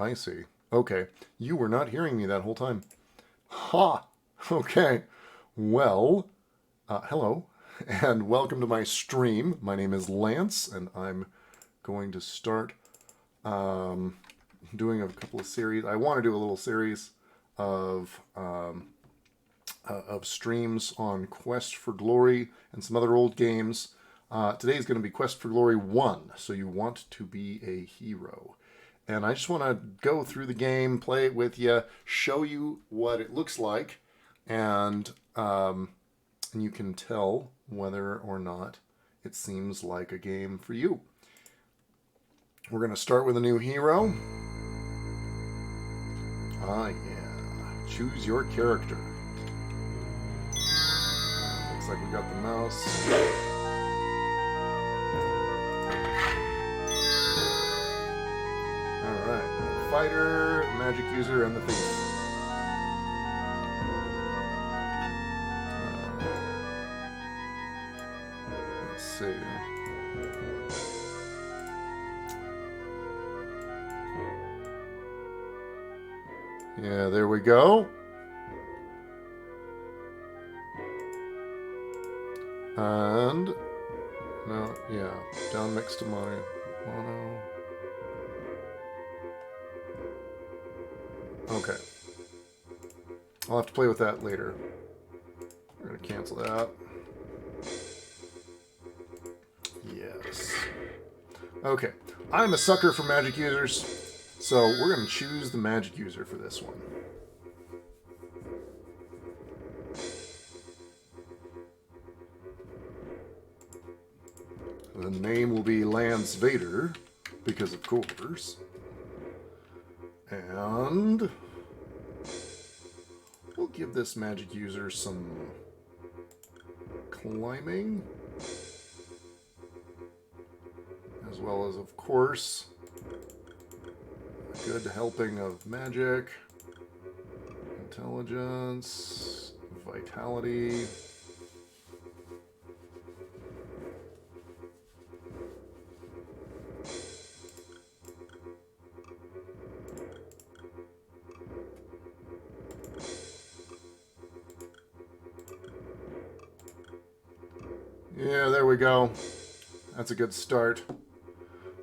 I see. Okay. You were not hearing me that whole time. Ha! Okay. Well, hello, and welcome to my stream. My name is Lance, and I'm going to start doing a couple of series. I want to do a little series of streams on Quest for Glory and some other old games. Today is going to be Quest for Glory 1, so you want to be a hero. And I just want to go through the game, play it with you, show you what it looks like, and you can tell whether or not it seems like a game for you. We're going to start with a new hero. Ah, yeah. Choose your character. Looks like we got the mouse. Alright. Fighter, magic user, and the thief. Let's see. Yeah, there we go. And no, yeah, down next to my mono. Okay. I'll have to play with that later. We're going to cancel that. Yes. Okay. I'm a sucker for magic users, so we're going to choose the magic user for this one. The name will be Lance Vader, because of course. And we'll give this magic user some climbing, as well as, of course, a good helping of magic, intelligence, vitality. Yeah, there we go. That's a good start.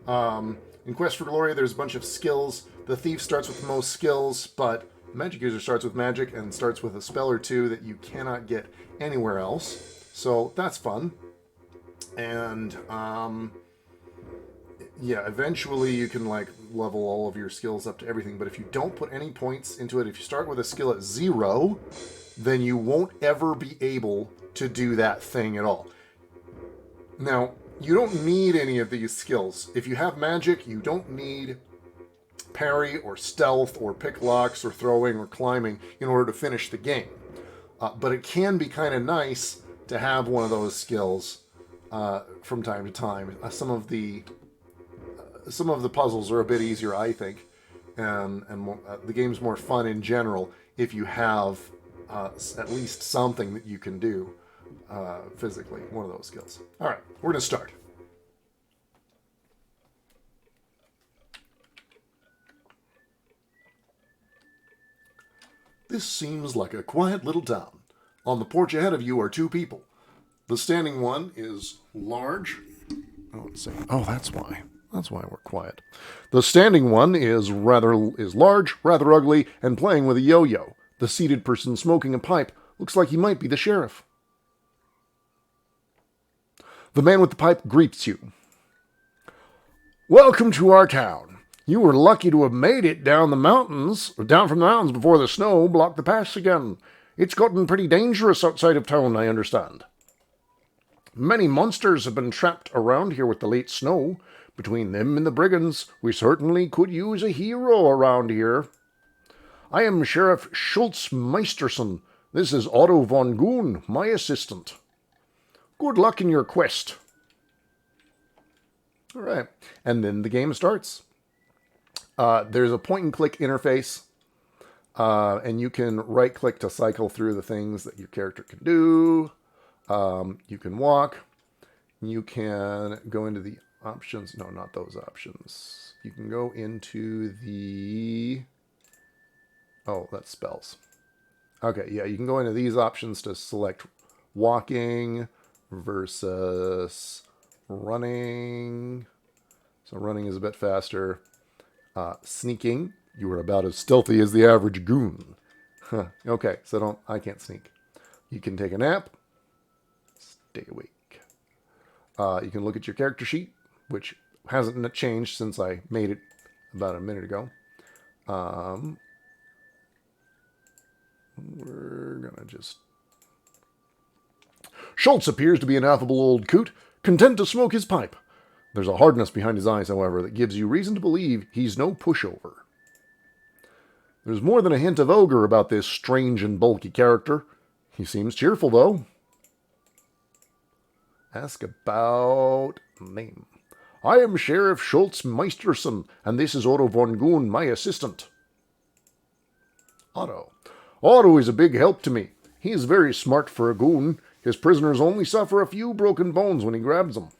In Quest for Glory, there's a bunch of skills. The Thief starts with the most skills, but the Magic User starts with magic and starts with a spell or two that you cannot get anywhere else. So that's fun. And, yeah, eventually you can, like, level all of your skills up to everything. But if you don't put any points into it, if you start with a skill at 0, then you won't ever be able to do that thing at all. Now, you don't need any of these skills. If you have magic, you don't need parry or stealth or pick locks or throwing or climbing in order to finish the game. But it can be kind of nice to have one of those skills from time to time. Some of the puzzles are a bit easier, I think, and the game's more fun in general if you have at least something that you can do. Physically, one of those skills. All right, we're going to start. This seems like a quiet little town. On the porch ahead of you are 2 people. The standing one is large. Oh, let's see. Oh, that's why. That's why we're quiet. The standing one is large, rather ugly, and playing with a yo-yo. The seated person smoking a pipe looks like he might be the sheriff. The man with the pipe greets you. Welcome to our town. You were lucky to have made it down from the mountains before the snow blocked the pass again. It's gotten pretty dangerous outside of town, I understand. Many monsters have been trapped around here with the late snow. Between them and the brigands, we certainly could use a hero around here. I am Sheriff Schultz Meisterson. This is Otto von Goon, my assistant. Good luck in your quest. All right. And then the game starts. There's a point-and-click interface, and you can right-click to cycle through the things that your character can do. You can walk. You can go into the options. No, not those options. You can go into the... Oh, that's spells. Okay, yeah, you can go into these options to select walking versus running. So running is a bit faster. Sneaking, you are about as stealthy as the average goon. Okay, so I can't sneak. You can take a nap. Stay awake. You can look at your character sheet, which hasn't changed since I made it about a minute ago. We're gonna just... Schultz appears to be an affable old coot, content to smoke his pipe. There's a hardness behind his eyes, however, that gives you reason to believe he's no pushover. There's more than a hint of ogre about this strange and bulky character. He seems cheerful, though. Ask about name. I am Sheriff Schultz Meisterson, and this is Otto von Goon, my assistant. Otto. Otto is a big help to me. He is very smart for a goon. His prisoners only suffer a few broken bones when he grabs them.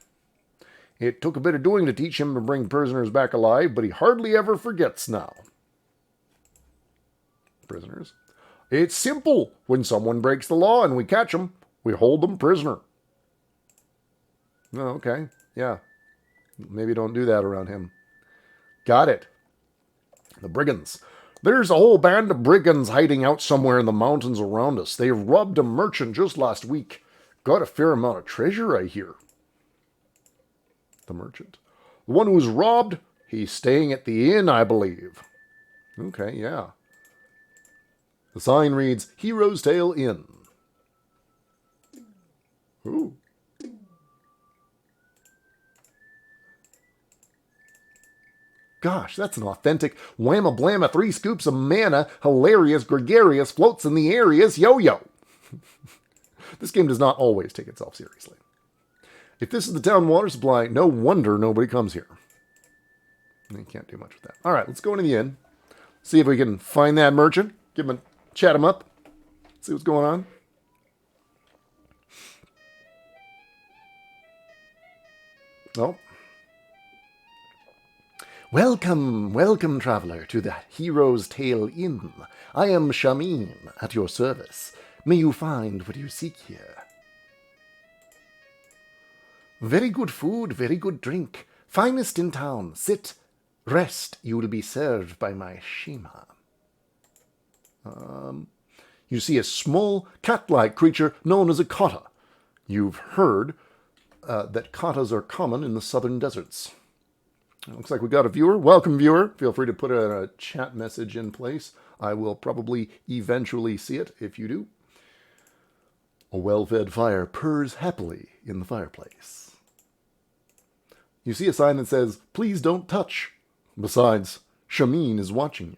It took a bit of doing to teach him to bring prisoners back alive, but he hardly ever forgets now. Prisoners. It's simple. When someone breaks the law and we catch them, we hold them prisoner. Oh, okay. Yeah. Maybe don't do that around him. Got it. The brigands. There's a whole band of brigands hiding out somewhere in the mountains around us. They robbed a merchant just last week. Got a fair amount of treasure, I hear. The merchant. The one who was robbed, he's staying at the inn, I believe. Okay, yeah. The sign reads, Hero's Tale Inn. Ooh. Gosh, that's an authentic whamma blamma 3 scoops of manna, hilarious, gregarious, floats in the areas, yo-yo. This game does not always take itself seriously. If this is the town water supply, no wonder nobody comes here. You can't do much with that. All right, let's go into the inn. See if we can find that merchant. Chat him up. See what's going on. Oh. Welcome, welcome, traveler, to the Hero's Tale Inn. I am Shamin, at your service. May you find what you seek here. Very good food, very good drink. Finest in town. Sit, rest. You will be served by my Shima. You see a small cat-like creature known as a kata. You've heard that katas are common in the southern deserts. It looks like we got a viewer. Welcome, viewer. Feel free to put a chat message in place. I will probably eventually see it if you do. A well-fed fire purrs happily in the fireplace. You see a sign that says, please don't touch. Besides, Shamin is watching you.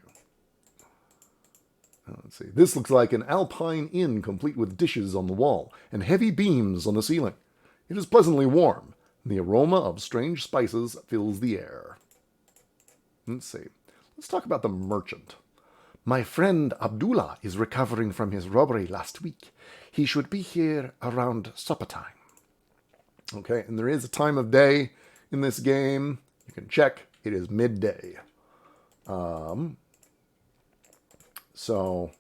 Let's see. This looks like an alpine inn complete with dishes on the wall and heavy beams on the ceiling. It is pleasantly warm. The aroma of strange spices fills the air. Let's see. Let's talk about the merchant. My friend Abdullah is recovering from his robbery last week. He should be here around supper time. Okay, and there is a time of day in this game. You can check. It is midday. So,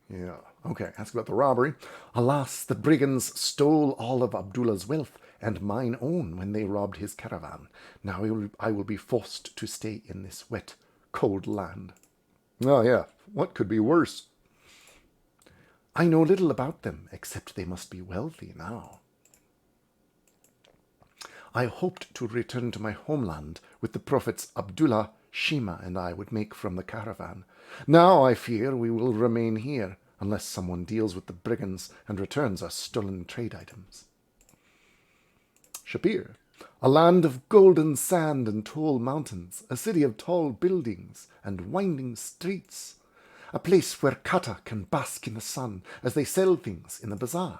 yeah. Okay, ask about the robbery. Alas, the brigands stole all of Abdullah's wealth and mine own when they robbed his caravan. Now I will be forced to stay in this wet, cold land. Oh, yeah. What could be worse? I know little about them, except they must be wealthy now. I hoped to return to my homeland with the prophets Abdullah, Shima, and I would make from the caravan. Now I fear we will remain here, unless someone deals with the brigands and returns our stolen trade items. Shapir, a land of golden sand and tall mountains, a city of tall buildings and winding streets, a place where kata can bask in the sun as they sell things in the bazaar.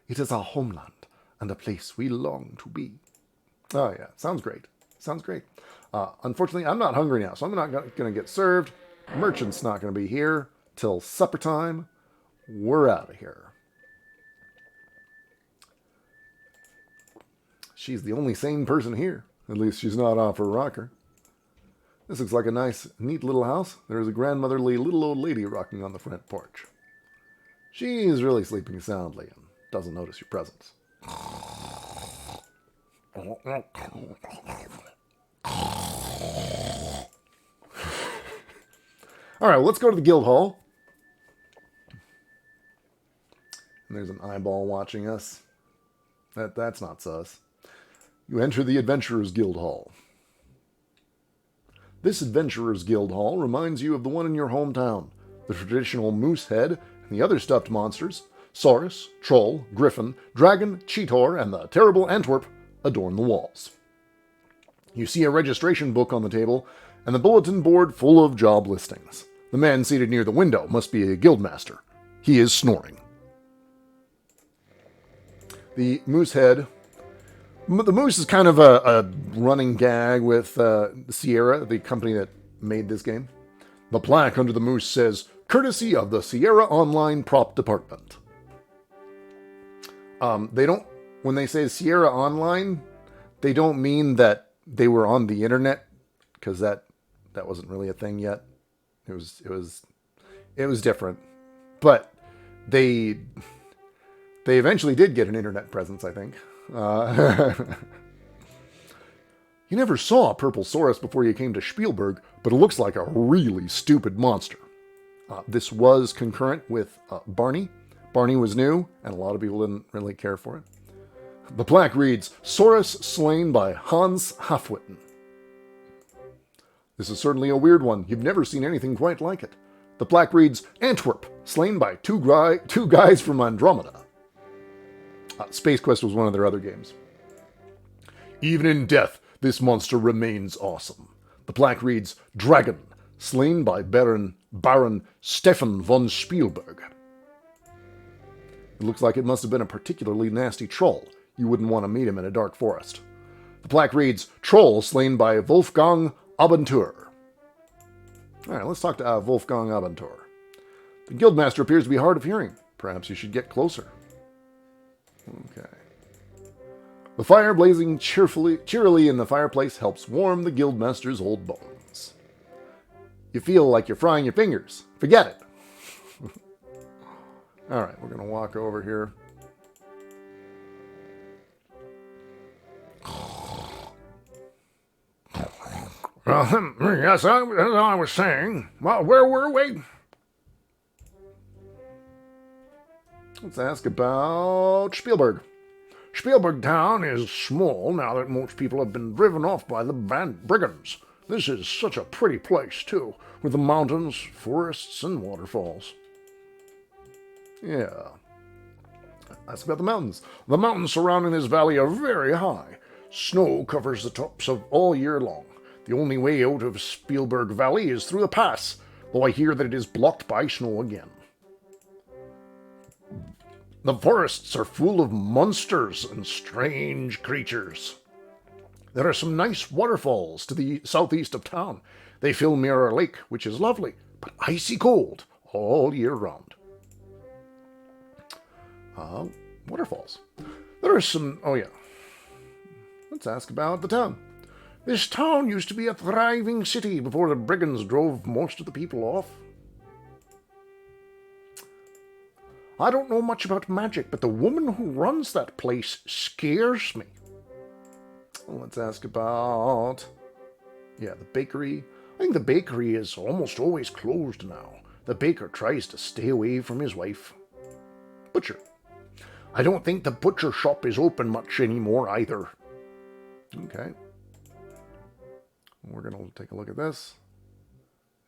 It is our homeland and a place we long to be. Oh yeah, sounds great. Sounds great. Unfortunately, I'm not hungry now, so I'm not going to get served. Merchant's not going to be here till supper time. We're out of here. She's the only sane person here. At least she's not off her rocker. This looks like a nice, neat little house. There is a grandmotherly little old lady rocking on the front porch. She's really sleeping soundly and doesn't notice your presence. All right, well, let's go to the guild hall. And there's an eyeball watching us. That's not sus. You enter the Adventurers Guild Hall. This Adventurers Guild Hall reminds you of the one in your hometown. The traditional moose head and the other stuffed monsters, Saurus, Troll, Griffin, Dragon, Cheetor, and the terrible Antwerp adorn the walls. You see a registration book on the table and the bulletin board full of job listings. The man seated near the window must be a guildmaster. He is snoring. The moose head. The moose is kind of a running gag with Sierra, the company that made this game. The plaque under the moose says, courtesy of the Sierra Online Prop Department. They don't, when they say Sierra Online, they don't mean that they were on the internet, because that wasn't really a thing yet. It was different. But they eventually did get an internet presence, I think. You never saw a purple Saurus before you came to Spielberg, but it looks like a really stupid monster. This was concurrent with Barney. Barney was new, and a lot of people didn't really care for it. The plaque reads, Saurus slain by Hans Hafwitten. This is certainly a weird one. You've never seen anything quite like it. The plaque reads, Antwerp, slain by two guys from Andromeda. Space Quest was one of their other games. Even in death, this monster remains awesome. The plaque reads, Dragon, slain by Baron Stefan von Spielberg. It looks like it must have been a particularly nasty troll. You wouldn't want to meet him in a dark forest. The plaque reads, Troll, slain by Wolfgang Abentur. Alright, let's talk to Wolfgang Abentur. The guildmaster appears to be hard of hearing. Perhaps you should get closer. Okay. The fire blazing cheerily in the fireplace helps warm the guildmaster's old bones. You feel like you're frying your fingers. Forget it. Alright, we're going to walk over here. Yes, as I was saying. Well, where were we? Let's ask about Spielberg. Spielberg town is small now that most people have been driven off by the brigands. This is such a pretty place, too, with the mountains, forests, and waterfalls. Yeah. Ask about the mountains. The mountains surrounding this valley are very high. Snow covers the tops of all year long. The only way out of Spielberg Valley is through the pass, though I hear that it is blocked by snow again. The forests are full of monsters and strange creatures. There are some nice waterfalls to the southeast of town. They fill Mirror Lake, which is lovely, but icy cold all year round. Waterfalls. There are some... Oh, yeah. Let's ask about the town. This town used to be a thriving city before the brigands drove most of the people off. I don't know much about magic, but the woman who runs that place scares me. Let's ask about... Yeah, the bakery. I think the bakery is almost always closed now. The baker tries to stay away from his wife. Butcher. I don't think the butcher shop is open much anymore either. Okay. We're going to take a look at this.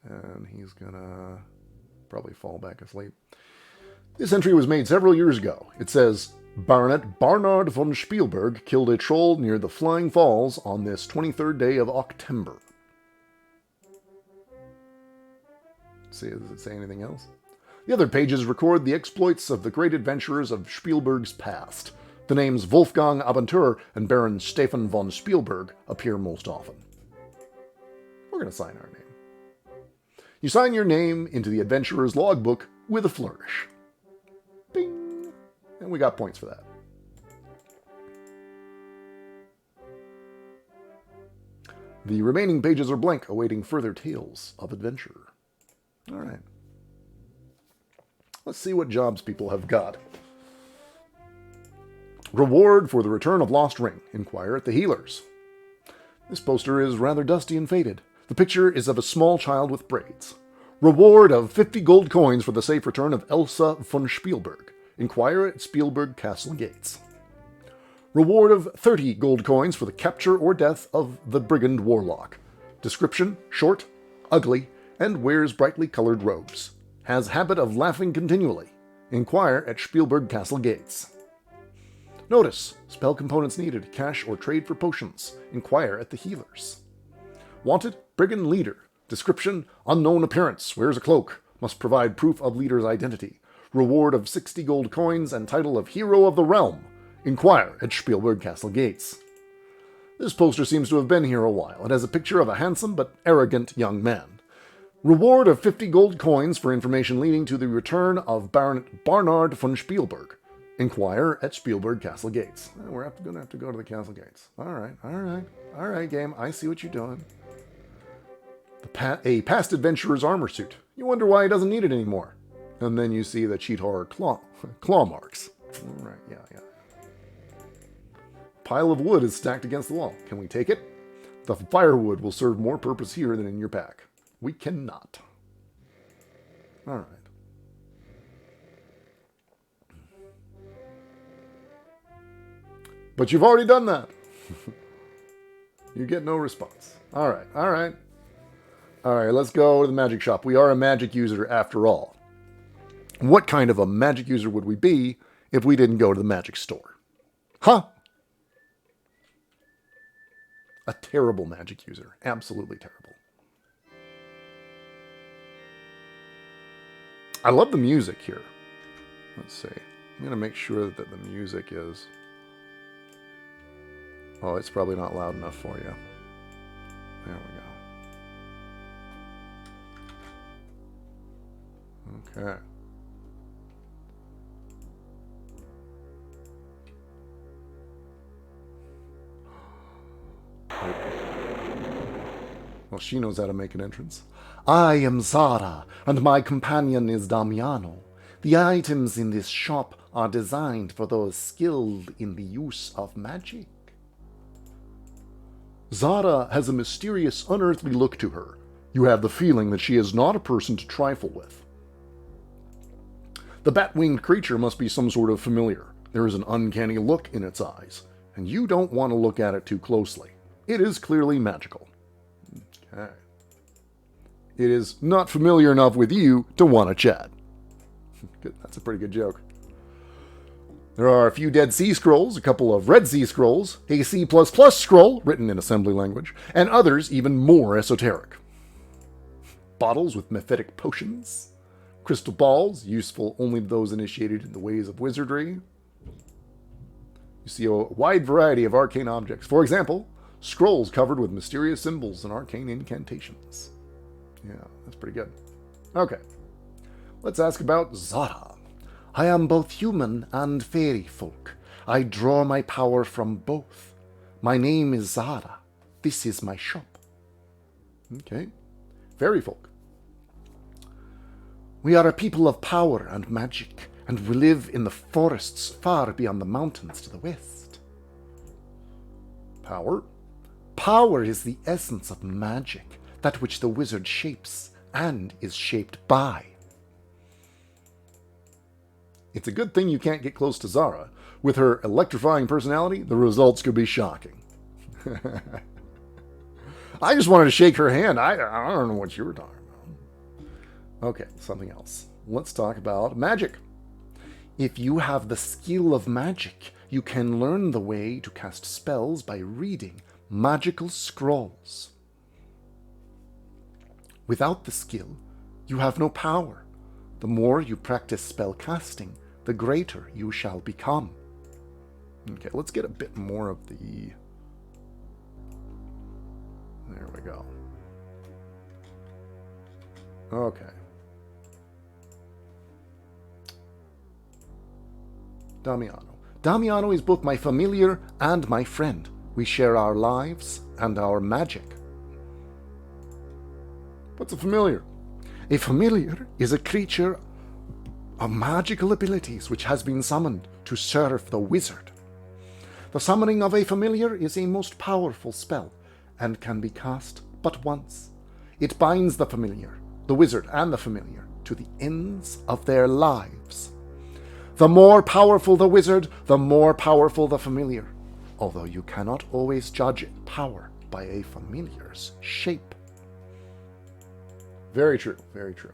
And he's going to probably fall back asleep. This entry was made several years ago. It says, Baronet Barnard von Spielberg killed a troll near the Flying Falls on this 23rd day of October. See, does it say anything else? The other pages record the exploits of the great adventurers of Spielberg's past. The names Wolfgang Abentur and Baron Stefan von Spielberg appear most often. We're going to sign our name. You sign your name into the adventurer's logbook with a flourish. Bing! And we got points for that. The remaining pages are blank, awaiting further tales of adventure. All right. Let's see what jobs people have got. Reward for the return of lost ring. Inquire at the healers. This poster is rather dusty and faded. The picture is of a small child with braids. Reward of 50 gold coins for the safe return of Elsa von Spielberg. Inquire at Spielberg Castle gates. Reward of 30 gold coins for the capture or death of the brigand warlock. Description: short, ugly, and wears brightly colored robes. Has habit of laughing continually. Inquire at Spielberg Castle gates. Notice: spell components needed, cash or trade for potions. Inquire at the healers. Wanted: brigand leader. Description: unknown appearance, wears a cloak, must provide proof of leader's identity. Reward of 60 gold coins and title of Hero of the Realm. Inquire at Spielberg Castle gates. This poster seems to have been here a while. It has a picture of a handsome but arrogant young man. Reward of 50 gold coins for information leading to the return of Baronet Barnard von Spielberg. Inquire at Spielberg Castle gates. We're going to have to go to the castle gates. All right, game. I see what you're doing. A past adventurer's armor suit. You wonder why he doesn't need it anymore. And then you see the cheat horror claw marks. All right, yeah. Pile of wood is stacked against the wall. Can we take it? The firewood will serve more purpose here than in your pack. We cannot. All right. But you've already done that. You get no response. All right, let's go to the magic shop. We are a magic user after all. What kind of a magic user would we be if we didn't go to the magic store? Huh? A terrible magic user. Absolutely terrible. I love the music here. Let's see. I'm going to make sure that the music is... Oh, it's probably not loud enough for you. There we go. Okay. Well, she knows how to make an entrance. I am Zara, and my companion is Damiano. The items in this shop are designed for those skilled in the use of magic. Zara has a mysterious, unearthly look to her. You have the feeling that she is not a person to trifle with. The bat-winged creature must be some sort of familiar. There is an uncanny look in its eyes, and you don't want to look at it too closely. It is clearly magical. Okay. It is not familiar enough with you to want to chat. Good. That's a pretty good joke. There are a few Dead Sea Scrolls, a couple of Red Sea Scrolls, a C++ scroll written in assembly language, and others even more esoteric. Bottles with mephitic potions, crystal balls, useful only to those initiated in the ways of wizardry. You see a wide variety of arcane objects. For example, scrolls covered with mysterious symbols and arcane incantations. Yeah, that's pretty good. Okay, let's ask about Zara. I am both human and fairy folk. I draw my power from both. My name is Zara. This is my shop. Okay. Fairy folk. We are a people of power and magic, and we live in the forests far beyond the mountains to the west. Power? Power is the essence of magic, that which the wizard shapes and is shaped by. It's a good thing you can't get close to Zara. With her electrifying personality, the results could be shocking. I just wanted to shake her hand. I don't know what you were talking about. Okay, something else. Let's talk about magic. If you have the skill of magic, you can learn the way to cast spells by reading magical scrolls. Without the skill, you have no power. The more you practice spell casting, the greater you shall become. Okay, let's get a bit more of the... There we go. Okay. Damiano. Damiano is both my familiar and my friend. We share our lives and our magic. What's a familiar? A familiar is a creature of magical abilities which has been summoned to serve the wizard. The summoning of a familiar is a most powerful spell and can be cast but once. It binds the familiar, the wizard and the familiar, to the ends of their lives. The more powerful the wizard, the more powerful the familiar, although you cannot always judge power by a familiar's shape. Very true, very true.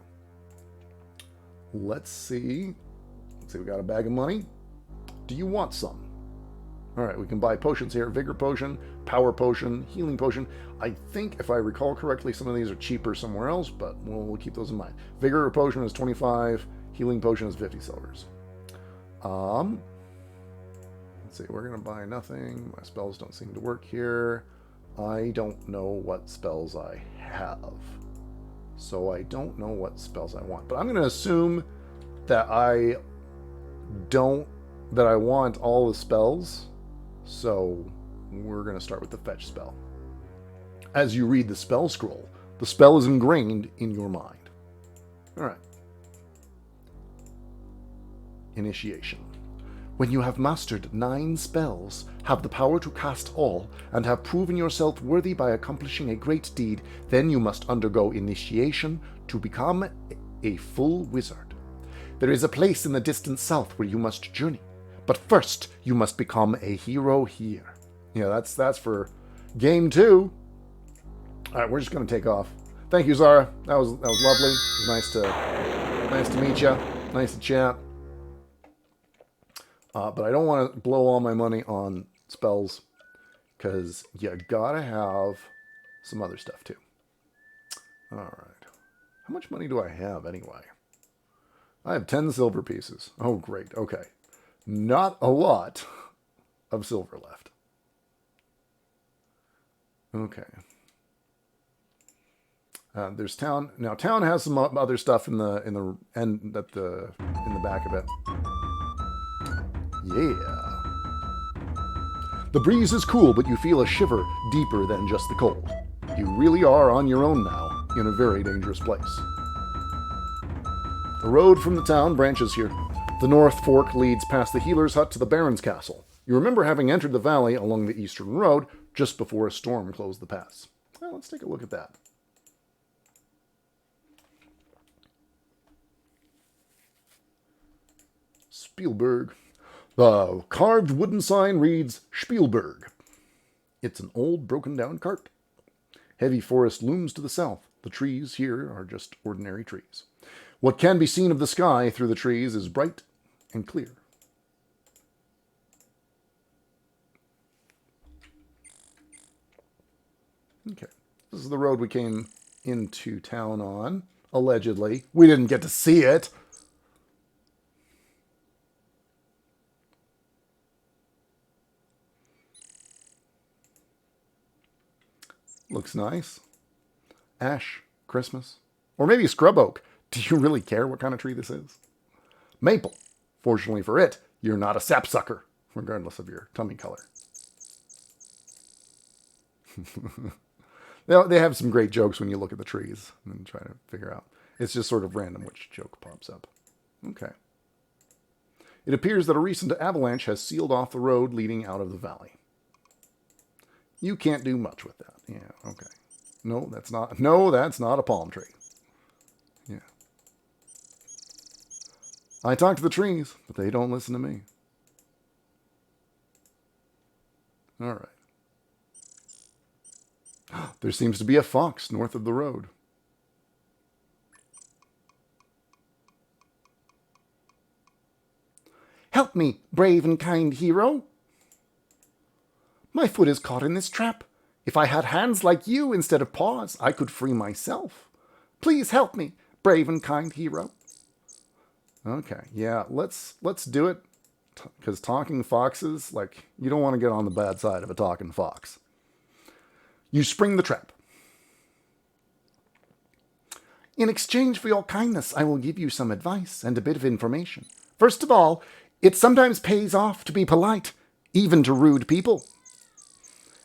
Let's see. We got a bag of money. Do you want some? All right, we can buy potions here. Vigor potion, power potion, healing potion. I think, if I recall correctly, some of these are cheaper somewhere else, but we'll keep those in mind. Vigor potion is 25. Healing potion is 50 silvers. Let's see. We're going to buy nothing. My spells don't seem to work here. I don't know what spells I have. So I don't know what spells I want. But I'm going to assume that I want all the spells. So we're going to start with the fetch spell. As you read the spell scroll, the spell is ingrained in your mind. All right. Initiation. When you have mastered 9 spells, have the power to cast all, and have proven yourself worthy by accomplishing a great deed, then you must undergo initiation to become a full wizard. There is a place in the distant south where you must journey, but first you must become a hero here. Yeah, that's for game 2. All right, we're just going to take off. Thank you, Zara. That was lovely. It was nice to meet you. Nice to chat. But I don't want to blow all my money on spells, because you gotta have some other stuff too. All right. How much money do I have anyway? I have 10 silver pieces. Oh, great. Okay. Not a lot of silver left. Okay. There's town. Now, town has some other stuff in the back of it. Yeah. The breeze is cool, but you feel a shiver deeper than just the cold. You really are on your own now, in a very dangerous place. The road from the town branches here. The North Fork leads past the healer's hut to the Baron's castle. You remember having entered the valley along the eastern road just before a storm closed the pass. Well, let's take a look at that. Spielberg. The carved wooden sign reads Spielberg. It's an old broken-down cart. Heavy forest looms to the south. The trees here are just ordinary trees. What can be seen of the sky through the trees is bright and clear. Okay, this is the road we came into town on, allegedly. We didn't get to see it. Looks nice. Ash, Christmas. Or maybe scrub oak. Do you really care what kind of tree this is? Maple. Fortunately for it, you're not a sapsucker, regardless of your tummy color. They have some great jokes when you look at the trees and try to figure out. It's just sort of random which joke pops up. Okay. It appears that a recent avalanche has sealed off the road leading out of the valley. You can't do much with that. Yeah, okay. No, that's not a palm tree. Yeah. I talk to the trees, but they don't listen to me. All right. There seems to be a fox north of the road. Help me, brave and kind hero. My foot is caught in this trap. If I had hands like you instead of paws, I could free myself. Please help me, brave and kind hero. Okay, yeah, let's do it. Because talking foxes, like, you don't want to get on the bad side of a talking fox. You spring the trap. In exchange for your kindness, I will give you some advice and a bit of information. First of all, it sometimes pays off to be polite, even to rude people.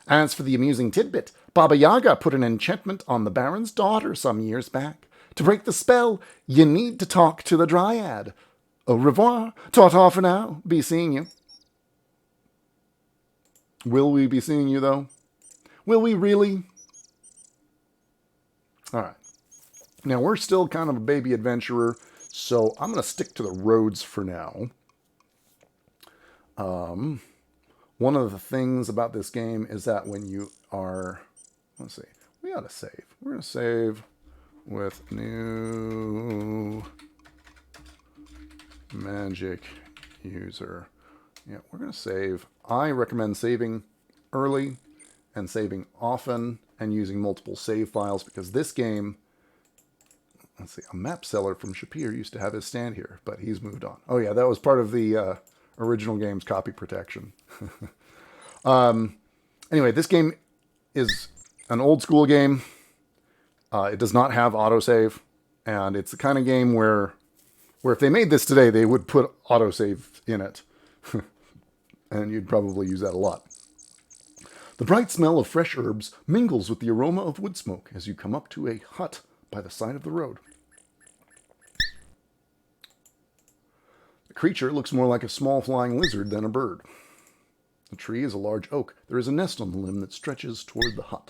As for the amusing tidbit, Baba Yaga put an enchantment on the Baron's daughter some years back. To break the spell, you need to talk to the Dryad. Au revoir. Ta-ta for now. Be seeing you. Will we be seeing you, though? Will we really? All right. Now, we're still kind of a baby adventurer, so I'm going to stick to the roads for now. One of the things about this game is that when you are... Let's see. We ought to save. We're going to save with new magic user. Yeah, we're going to save. I recommend saving early and saving often and using multiple save files because this game, let's see, a map seller from Shapir used to have his stand here, but he's moved on. Oh yeah, that was part of the original game's copy protection. Anyway, this game is an old school game. It does not have autosave, and it's the kind of game where if they made this today, they would put autosave in it. And you'd probably use that a lot. The bright smell of fresh herbs mingles with the aroma of wood smoke as you come up to a hut by the side of the road. The creature looks more like a small flying lizard than a bird. The tree is a large oak. There is a nest on the limb that stretches toward the hut.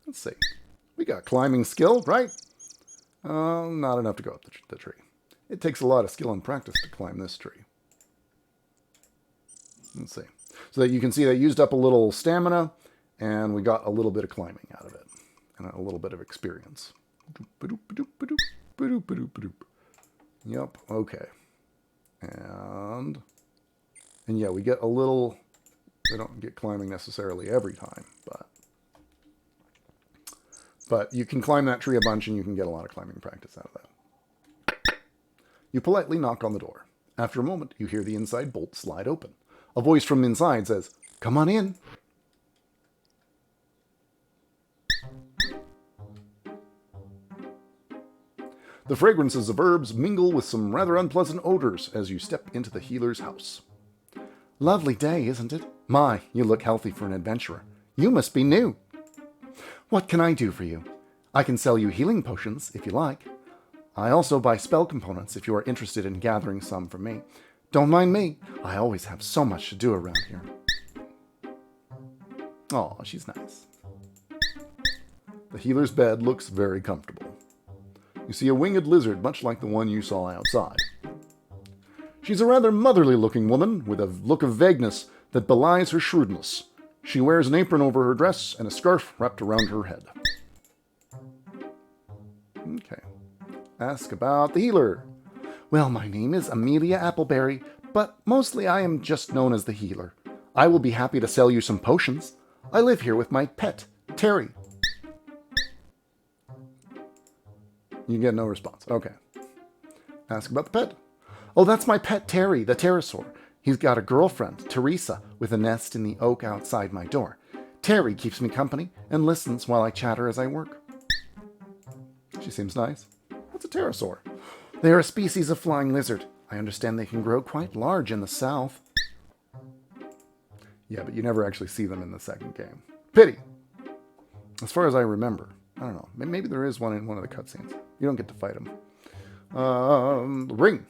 Let's see. We got climbing skill, right? Not enough to go up the tree. It takes a lot of skill and practice to climb this tree. Let's see. So that you can see that I used up a little stamina, and we got a little bit of climbing out of it. And a little bit of experience. Yep, okay. And yeah, we get a little... We don't get climbing necessarily every time, but you can climb that tree a bunch and you can get a lot of climbing practice out of that. You politely knock on the door. After a moment, you hear the inside bolt slide open. A voice from inside says, "Come on in." The fragrances of herbs mingle with some rather unpleasant odors as you step into the healer's house. Lovely day, isn't it? My, you look healthy for an adventurer. You must be new. What can I do for you? I can sell you healing potions, if you like. I also buy spell components if you are interested in gathering some from me. Don't mind me. I always have so much to do around here. Aw, she's nice. The healer's bed looks very comfortable. You see a winged lizard much like the one you saw outside. She's a rather motherly-looking woman with a look of vagueness that belies her shrewdness. She wears an apron over her dress and a scarf wrapped around her head. Okay. Ask about the healer. Well, my name is Amelia Appleberry, but mostly I am just known as the healer. I will be happy to sell you some potions. I live here with my pet, Terry. You get no response. Okay. Ask about the pet. Oh, that's my pet Terry, the pterosaur. He's got a girlfriend, Teresa, with a nest in the oak outside my door. Terry keeps me company and listens while I chatter as I work. She seems nice. What's a pterosaur? They are a species of flying lizard. I understand they can grow quite large in the south. Yeah, but you never actually see them in the second game. Pity. As far as I remember. I don't know. Maybe there is one in one of the cutscenes. You don't get to fight them. Ring.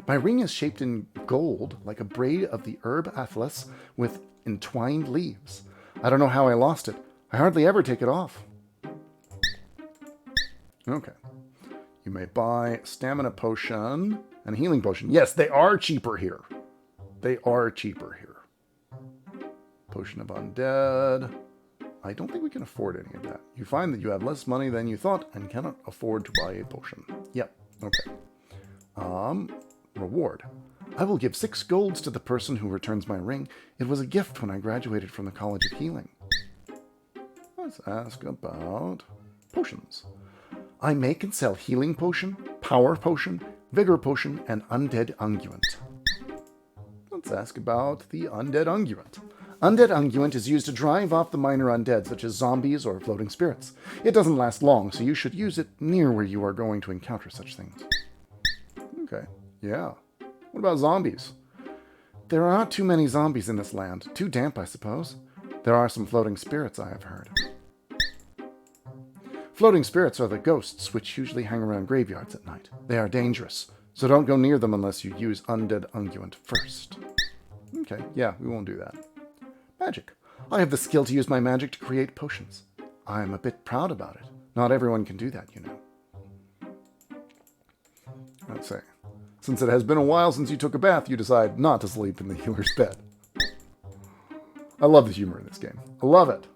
My ring is shaped in gold, like a braid of the herb atlas with entwined leaves. I don't know how I lost it. I hardly ever take it off. Okay. You may buy a stamina potion and a healing potion. Yes, they are cheaper here. They are cheaper here. Potion of undead. I don't think we can afford any of that. You find that you have less money than you thought and cannot afford to buy a potion. Yep. Okay. Reward. I will give 6 golds to the person who returns my ring. It was a gift when I graduated from the College of Healing. Let's ask about potions. I make and sell healing potion, power potion, vigor potion, and undead unguent. Let's ask about the undead unguent. Undead unguent is used to drive off the minor undead, such as zombies or floating spirits. It doesn't last long, so you should use it near where you are going to encounter such things. Okay, yeah. What about zombies? There are not too many zombies in this land. Too damp, I suppose. There are some floating spirits, I have heard. Floating spirits are the ghosts which usually hang around graveyards at night. They are dangerous, so don't go near them unless you use undead unguent first. Okay, yeah, we won't do that. Magic. I have the skill to use my magic to create potions. I am a bit proud about it. Not everyone can do that, you know. Let's say, since it has been a while since you took a bath, you decide not to sleep in the healer's bed. I love the humor in this game. I love it.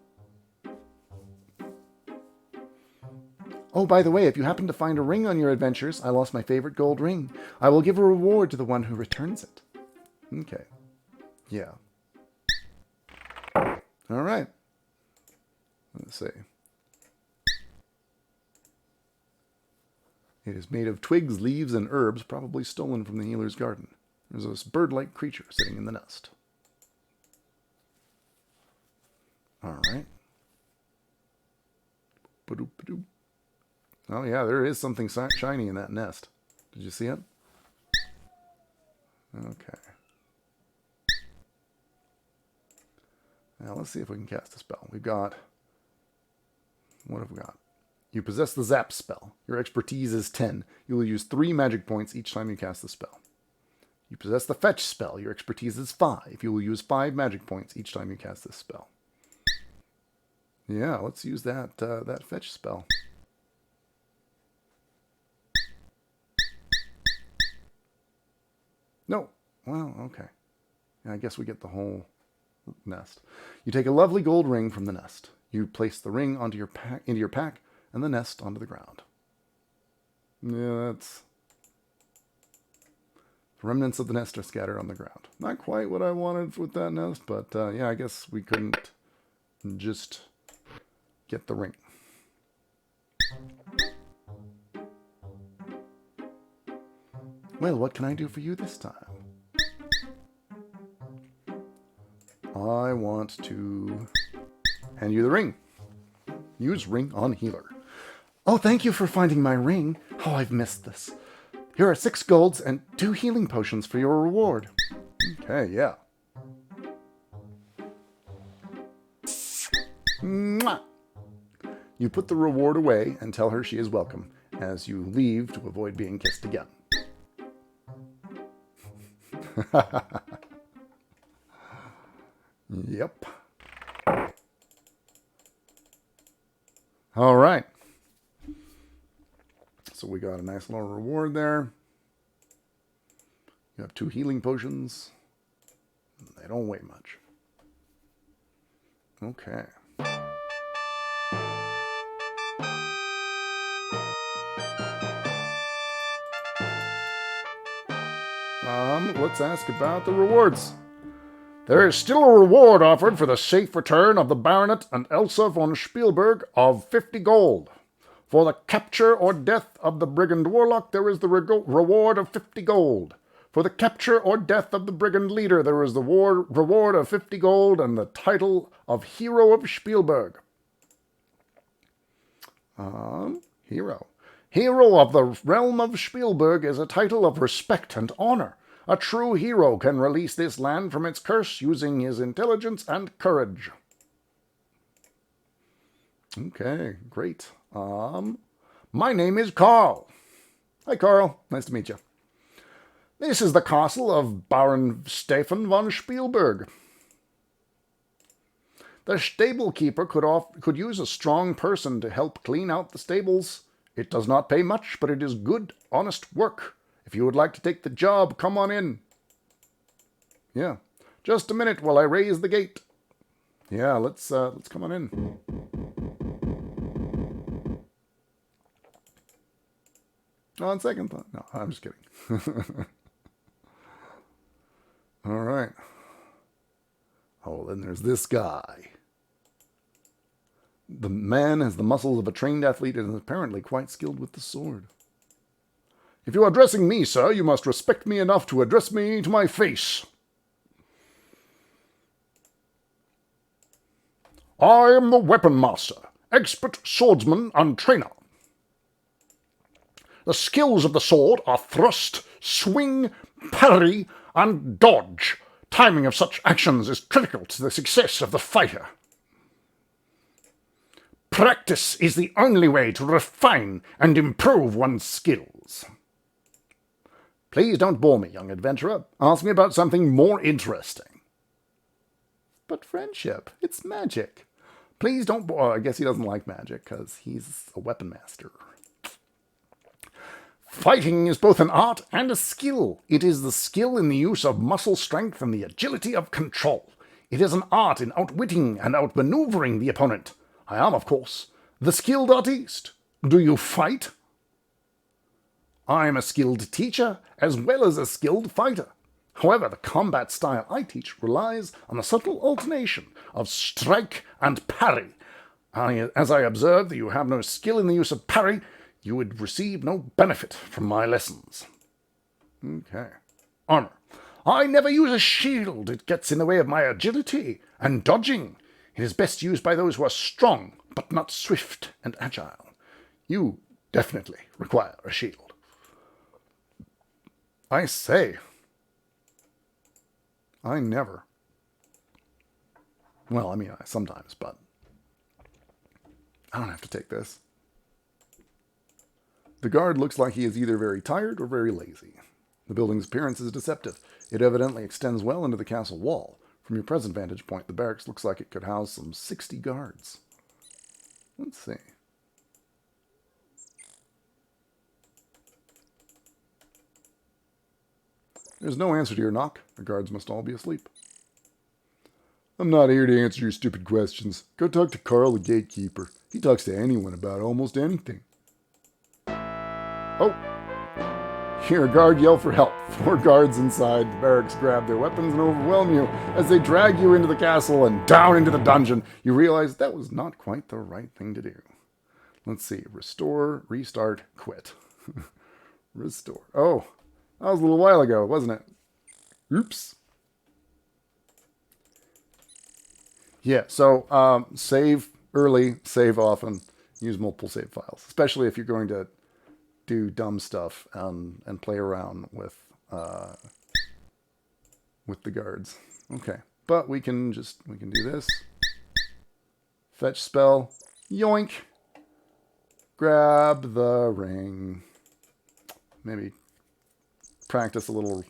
Oh, by the way, if you happen to find a ring on your adventures, I lost my favorite gold ring. I will give a reward to the one who returns it. Okay. Yeah. All right. Let's see. It is made of twigs, leaves, and herbs, probably stolen from the healer's garden. There's this bird-like creature sitting in the nest. All right. Ba-doop-ba-doop. Oh, yeah, there is something shiny in that nest. Did you see it? Okay. Now, let's see if we can cast a spell. We've got... What have we got? You possess the Zap spell. Your expertise is 10. You will use 3 magic points each time you cast the spell. You possess the Fetch spell. Your expertise is 5. You will use 5 magic points each time you cast this spell. Yeah, let's use that that Fetch spell. No. Well, okay. Yeah, I guess we get the whole nest. You take a lovely gold ring from the nest. You place the ring onto into your pack and the nest onto the ground. Yeah, that's... The remnants of the nest are scattered on the ground. Not quite what I wanted with that nest, but yeah, I guess we couldn't just get the ring. Well, what can I do for you this time? I want to hand you the ring. Use ring on healer. Oh, thank you for finding my ring. Oh, I've missed this. Here are 6 golds and 2 healing potions for your reward. Okay, yeah. Mwah! You put the reward away and tell her she is welcome as you leave to avoid being kissed again. Yep. All right. So we got a nice little reward there. You have 2 healing potions. They don't weigh much. Okay. Let's ask about the rewards. There is still a reward offered for the safe return of the Baronet and Elsa von Spielberg of 50 gold. For the capture or death of the brigand warlock, there is the reward of 50 gold. For the capture or death of the brigand leader, there is the reward of 50 gold and the title of Hero of Spielberg. Hero. Hero of the realm of Spielberg is a title of respect and honor. A true hero can release this land from its curse using his intelligence and courage. Okay, great. My name is Carl. Hi, Carl. Nice to meet you. This is the castle of Baron Stefan von Spielberg. The stable keeper could use a strong person to help clean out the stables. It does not pay much, but it is good, honest work. If you would like to take the job, come on in. Yeah. Just a minute while I raise the gate. Yeah, let's come on in. On second thought. No, I'm just kidding. All right. Oh, then there's this guy. The man has the muscles of a trained athlete and is apparently quite skilled with the sword. If you are addressing me, sir, you must respect me enough to address me to my face. I am the weapon master, expert swordsman and trainer. The skills of the sword are thrust, swing, parry, and dodge. Timing of such actions is critical to the success of the fighter. Practice is the only way to refine and improve one's skills. Please don't bore me, young adventurer. Ask me about something more interesting. But friendship, it's magic. Please don't bore... I guess he doesn't like magic because he's a weapon master. Fighting is both an art and a skill. It is the skill in the use of muscle strength and the agility of control. It is an art in outwitting and outmaneuvering the opponent. I am, of course, the skilled artiste. Do you fight? I am a skilled teacher as well as a skilled fighter. However, the combat style I teach relies on a subtle alternation of strike and parry. As I observe that you have no skill in the use of parry, you would receive no benefit from my lessons. Okay. Armor. I never use a shield. It gets in the way of my agility and dodging. It is best used by those who are strong, but not swift and agile. You definitely require a shield. I say, I never. Well, I mean, sometimes, but I don't have to take this. The guard looks like he is either very tired or very lazy. The building's appearance is deceptive. It evidently extends well into the castle wall. From your present vantage point, the barracks looks like it could house some 60 guards. Let's see. There's no answer to your knock. The guards must all be asleep. I'm not here to answer your stupid questions. Go talk to Carl, the gatekeeper. He talks to anyone about almost anything. Oh! Hear a guard yell for help. 4 guards inside the barracks grab their weapons and overwhelm you as they drag you into the castle and down into the dungeon. You realize that was not quite the right thing to do. Let's see. Restore, restart, quit. Restore. Oh, that was a little while ago, wasn't it? Oops. Yeah, so save early, save often, use multiple save files, especially if you're going to do dumb stuff and play around with the guards. Okay, but we can do this. Fetch spell, yoink. Grab the ring. Maybe practice a little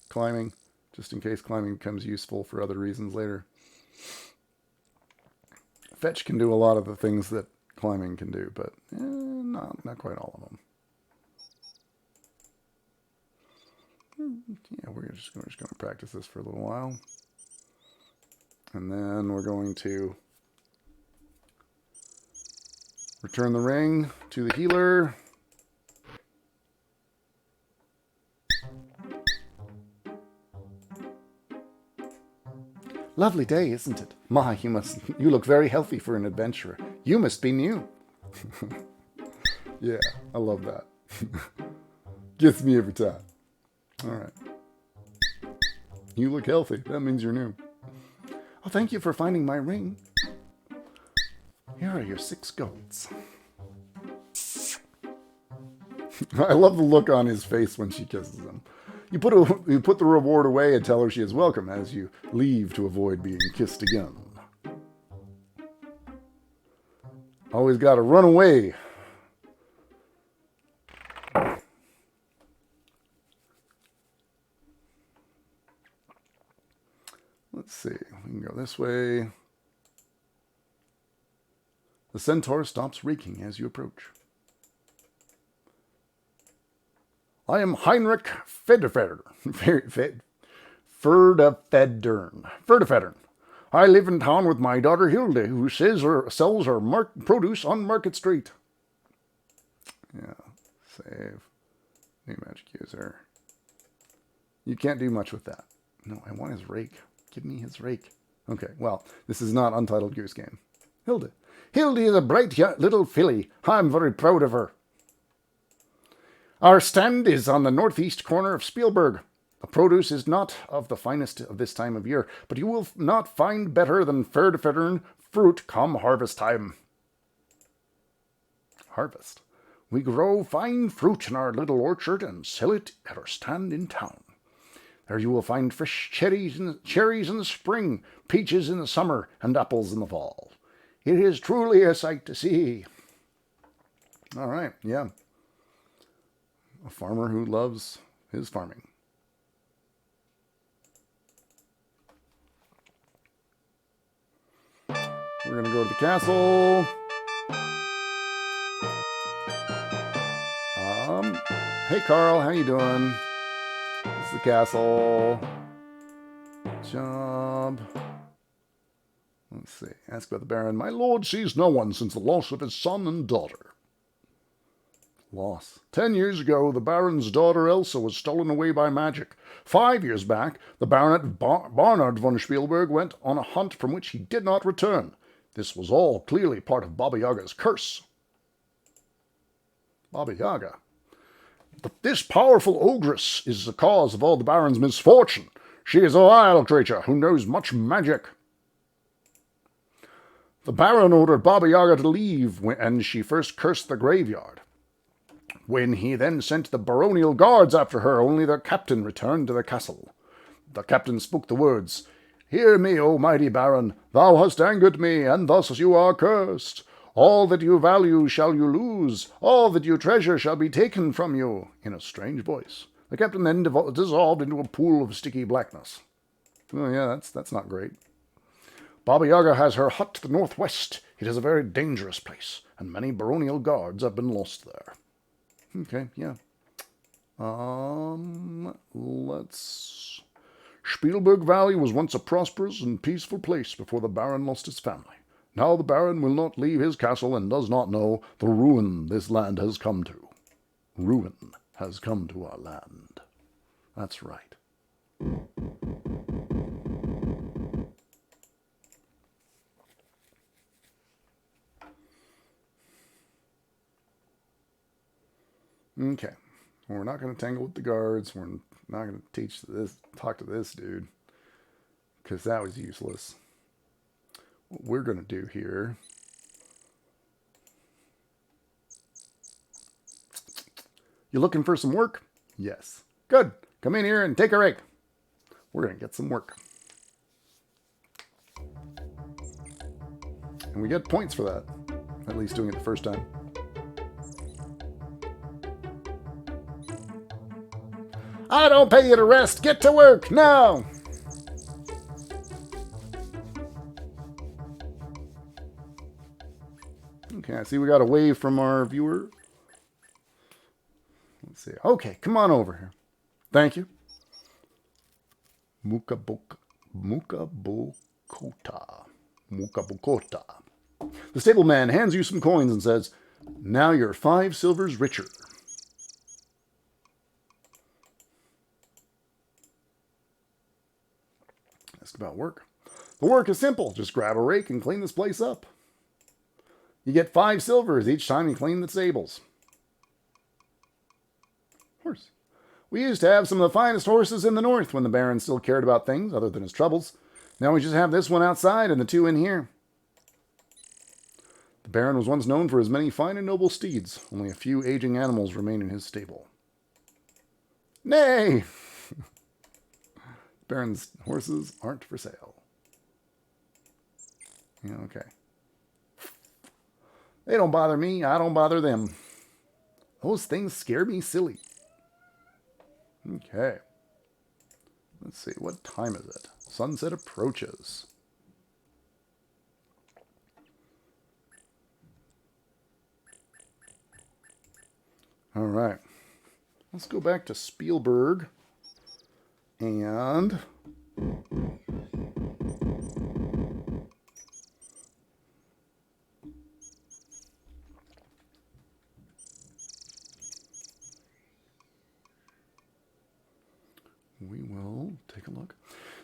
climbing, just in case climbing becomes useful for other reasons later. Fetch can do a lot of the things that climbing can do, but not quite all of them. Yeah, we're just going to practice this for a little while. And then we're going to return the ring to the healer. Lovely day, isn't it? My, you look very healthy for an adventurer. You must be new. Yeah, I love that. Gets me every time. All right. You look healthy. That means you're new. Oh, thank you for finding my ring. Here are your 6 golds. I love the look on his face when she kisses him. You put the reward away and tell her she is welcome as you leave to avoid being kissed again. Always got to run away. Let's see. We can go this way. The centaur stops reeking as you approach. I am Heinrich Ferdefedern. Ferdefedern. I live in town with my daughter Hilde, who sells her produce on Market Street. Yeah, save. New magic user. You can't do much with that. No, I want his rake. Give me his rake. Okay, well, this is not Untitled Goose Game. Hilde. Hilde is a bright little filly. I'm very proud of her. Our stand is on the northeast corner of Spielberg. The produce is not of the finest of this time of year, but you will not find better than Ferdefedern fruit come harvest time. Harvest. We grow fine fruit in our little orchard and sell it at our stand in town. There you will find fresh cherries in the spring, peaches in the summer, and apples in the fall. It is truly a sight to see. All right, yeah. A farmer who loves his farming. We're going to go to the castle. Hey Carl, how you doing? This is the castle. Job. Let's see. Ask about the Baron. My lord sees no one since the loss of his son and daughter. Loss. 10 years ago, the Baron's daughter Elsa was stolen away by magic. 5 years back, the Baronet Barnard von Spielberg went on a hunt from which he did not return. This was all clearly part of Baba Yaga's curse. Baba Yaga. This powerful ogress is the cause of all the Baron's misfortune. She is a vile creature who knows much magic. The Baron ordered Baba Yaga to leave and she first cursed the graveyard. When he then sent the baronial guards after her, only their captain returned to the castle. The captain spoke the words, "Hear me, O mighty Baron, thou hast angered me, and thus you are cursed. All that you value shall you lose, all that you treasure shall be taken from you," in a strange voice. The captain then dissolved into a pool of sticky blackness. Oh yeah, that's not great. Baba Yaga has her hut to the northwest. It is a very dangerous place, and many baronial guards have been lost there. Okay, yeah. Spielberg Valley was once a prosperous and peaceful place before the Baron lost his family. Now the Baron will not leave his castle and does not know the ruin this land has come to. Ruin has come to our land. That's right. Okay. We're not going to tangle with the guards. We're not going to talk to this dude, because that was useless. What we're going to do here... You looking for some work? Yes. Good. Come in here and take a rake. We're going to get some work. And we get points for that. At least doing it the first time. I don't pay you to rest. Get to work now. Okay, I see we got a wave from our viewer. Let's see. Okay, come on over here. Thank you. Mukabokota. Mukabokota. The stableman hands you some coins and says, "Now you're 5 silvers richer." Ask about work. The work is simple. Just grab a rake and clean this place up. You get 5 silvers each time you clean the stables. Horse. We used to have some of the finest horses in the north when the Baron still cared about things other than his troubles. Now we just have this one outside and the 2 in here. The Baron was once known for his many fine and noble steeds. Only a few aging animals remain in his stable. Nay! Baron's horses aren't for sale. Yeah, okay. They don't bother me. I don't bother them. Those things scare me silly. Okay. Let's see. What time is it? Sunset approaches. All right. Let's go back to Spielberg. And we will take a look.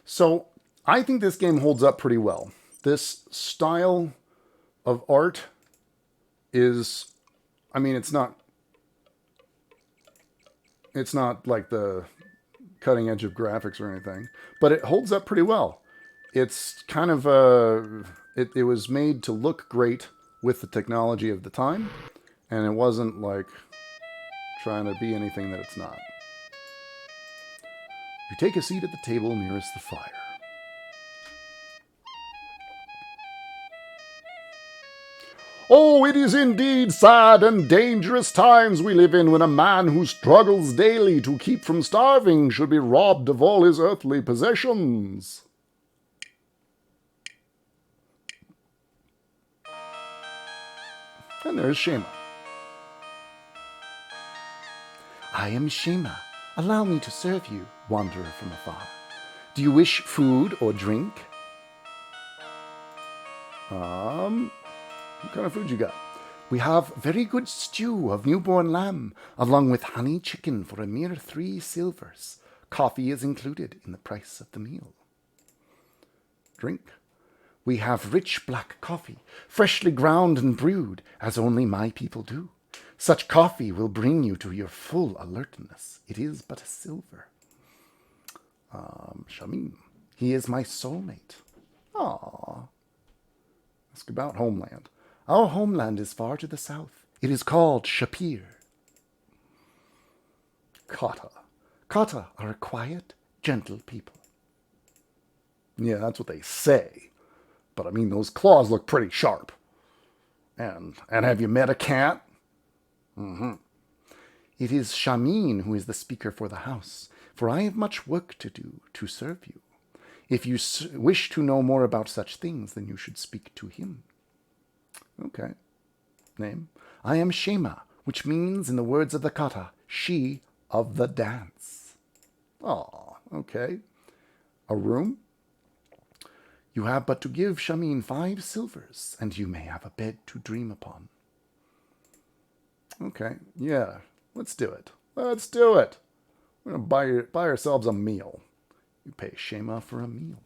So I think this game holds up pretty well. This style of art is, I mean, it's not like the cutting edge of graphics or anything, but it holds up pretty well. It's kind of it was made to look great with the technology of the time, and it wasn't like trying to be anything that it's not. You take a seat at the table nearest the fire. Oh, it is indeed sad and dangerous times we live in when a man who struggles daily to keep from starving should be robbed of all his earthly possessions. And there's Shema. I am Shema. Allow me to serve you, wanderer from afar. Do you wish food or drink? What kind of food you got? We have very good stew of newborn lamb, along with honey chicken for a mere 3 silvers. Coffee is included in the price of the meal. Drink? We have rich black coffee, freshly ground and brewed, as only my people do. Such coffee will bring you to your full alertness. It is but a silver. Shamim. He is my soulmate. Ah. Ask about homeland. Our homeland is far to the south. It is called Shapir. Kata. Kata are a quiet, gentle people. Yeah, that's what they say. But I mean, those claws look pretty sharp. And have you met a cat? Mm-hmm. It is Shamin who is the speaker for the house, for I have much work to do to serve you. If you wish to know more about such things, then you should speak to him. Okay. Name? I am Shema, which means, in the words of the kata, she of the dance. Oh, okay. A room? You have but to give Shamin 5 silvers, and you may have a bed to dream upon. Okay, yeah, let's do it. Let's do it. We're going to buy ourselves a meal. You pay Shema for a meal.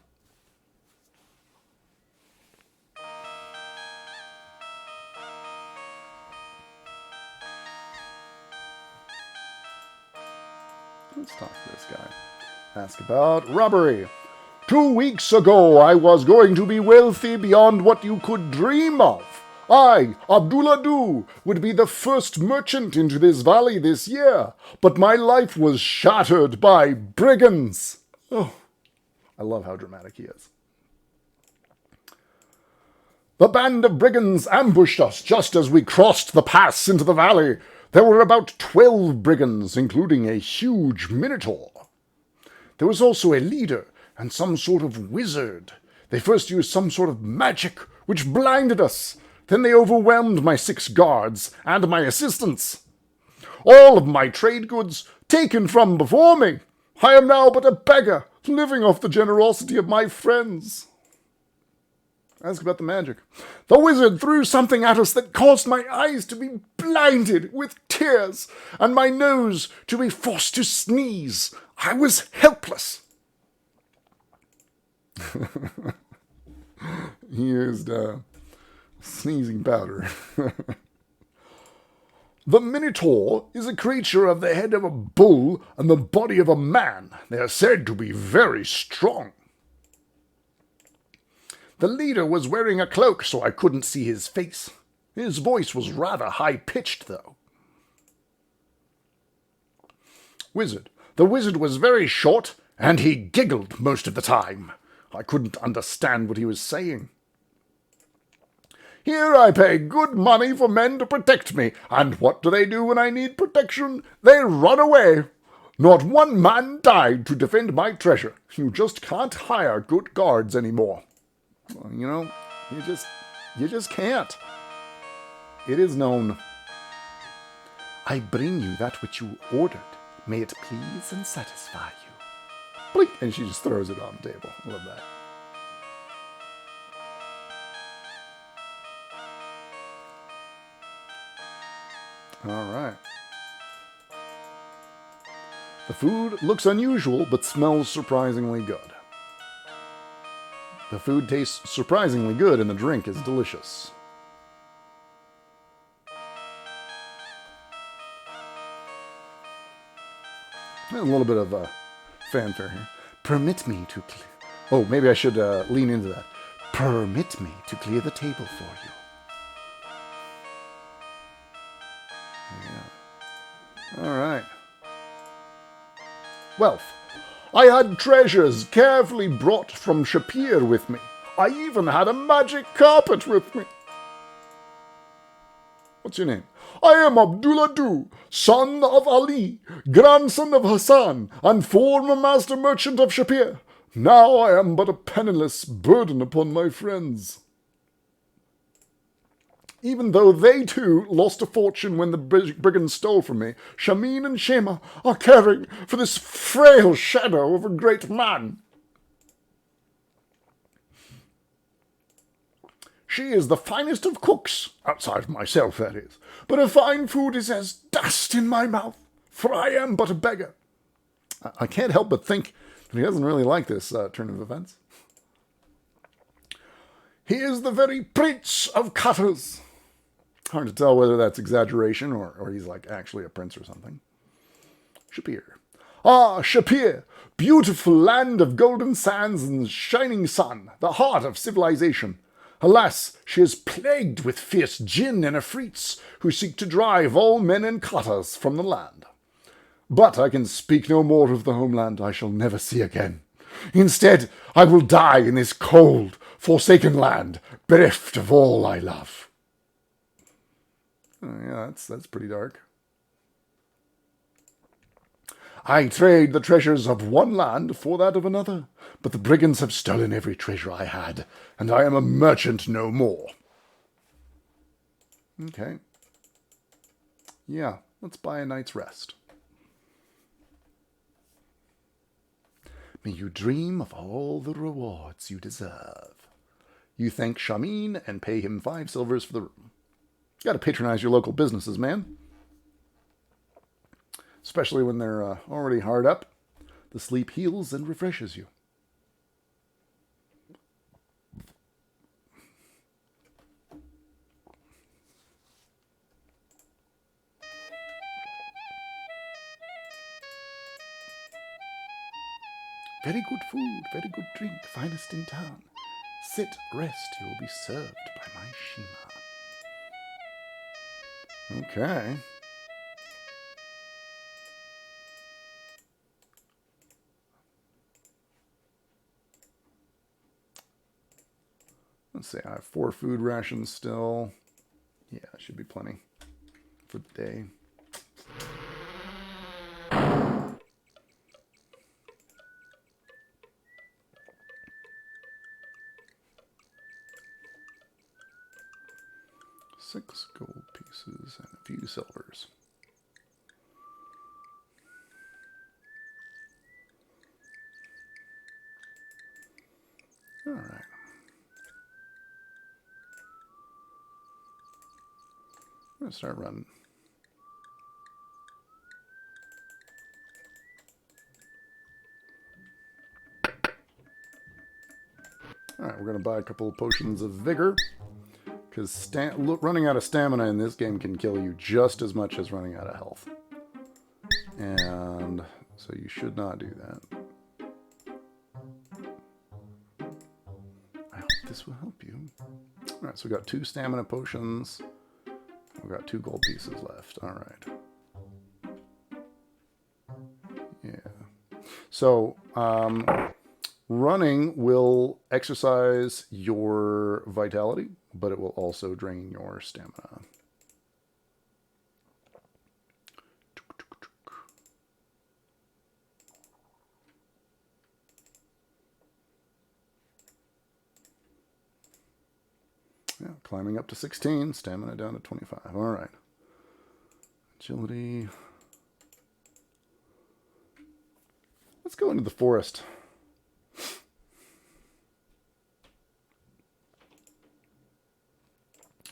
Let's talk to this guy. Ask about robbery. 2 weeks ago, I was going to be wealthy beyond what you could dream of. I, Abdullah Du, would be the first merchant into this valley this year, but my life was shattered by brigands. Oh, I love how dramatic he is. The band of brigands ambushed us just as we crossed the pass into the valley. There were about 12 brigands, including a huge minotaur. There was also a leader and some sort of wizard. They first used some sort of magic, which blinded us. Then they overwhelmed my 6 guards and my assistants. All of my trade goods taken from before me. I am now but a beggar, living off the generosity of my friends. Ask about the magic. The wizard threw something at us that caused my eyes to be blinded with tears and my nose to be forced to sneeze. I was helpless. He used sneezing powder. The Minotaur is a creature of the head of a bull and the body of a man. They are said to be very strong. The leader was wearing a cloak, so I couldn't see his face. His voice was rather high-pitched, though. Wizard. The wizard was very short, and he giggled most of the time. I couldn't understand what he was saying. Here I pay good money for men to protect me, and what do they do when I need protection? They run away. Not one man died to defend my treasure. You just can't hire good guards anymore. Well, you know, you just can't. It is known. I bring you that which you ordered. May it please and satisfy you. Blink, and she just throws it on the table. I love that. All right. The food looks unusual, but smells surprisingly good. The food tastes surprisingly good, and the drink is delicious. A little bit of fanfare here. Permit me to... Oh, maybe I should lean into that. Permit me to clear the table for you. Yeah. All right. Wealth. I had treasures carefully brought from Shapir with me. I even had a magic carpet with me. What's your name? I am Abdullah Du, son of Ali, grandson of Hassan, and former master merchant of Shapir. Now I am but a penniless burden upon my friends. Even though they too lost a fortune when the brigands stole from me, Shamin and Shema are caring for this frail shadow of a great man. She is the finest of cooks, outside of myself, that is. But her fine food is as dust in my mouth, for I am but a beggar. I can't help but think that he doesn't really like this turn of events. He is the very prince of cutters. Hard to tell whether that's exaggeration or he's like actually a prince or something. Shapir. Ah, Shapir, beautiful land of golden sands and shining sun, the heart of civilization. Alas, she is plagued with fierce jinn and afrits who seek to drive all men and cutters from the land. But I can speak no more of the homeland I shall never see again. Instead, I will die in this cold, forsaken land, bereft of all I love. Yeah, that's pretty dark. I trade the treasures of one land for that of another, but the brigands have stolen every treasure I had, and I am a merchant no more. Okay. Yeah, let's buy a night's rest. May you dream of all the rewards you deserve. You thank Shamin and pay him 5 silvers for the room. You gotta patronize your local businesses, man. Especially when they're already hard up. The sleep heals and refreshes you. Very good food, very good drink, finest in town. Sit, rest, you will be served by my Shima. Okay. Let's see, I have 4 food rations still. Yeah, should be plenty for the day. Six gold pieces and a few silvers. All right. I'm going to start running. All right, we're going to buy a couple of potions of vigor. Because running out of stamina in this game can kill you just as much as running out of health. And so you should not do that. I hope this will help you. Alright, so we got 2 stamina potions. We've got 2 gold pieces left. Alright. Yeah. So, running will exercise your vitality, but it will also drain your stamina. Yeah, climbing up to 16, stamina down to 25. All right. Agility. Let's go into the forest.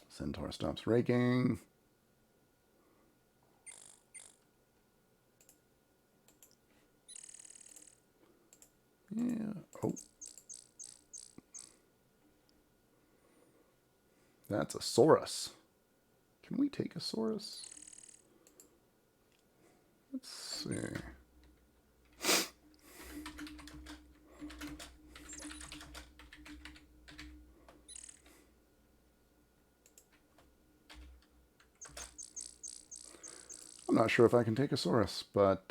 Centaur stops raking. Yeah. Oh. That's a Saurus. Can we take a Saurus? Let's see. I'm not sure if I can take a Saurus, but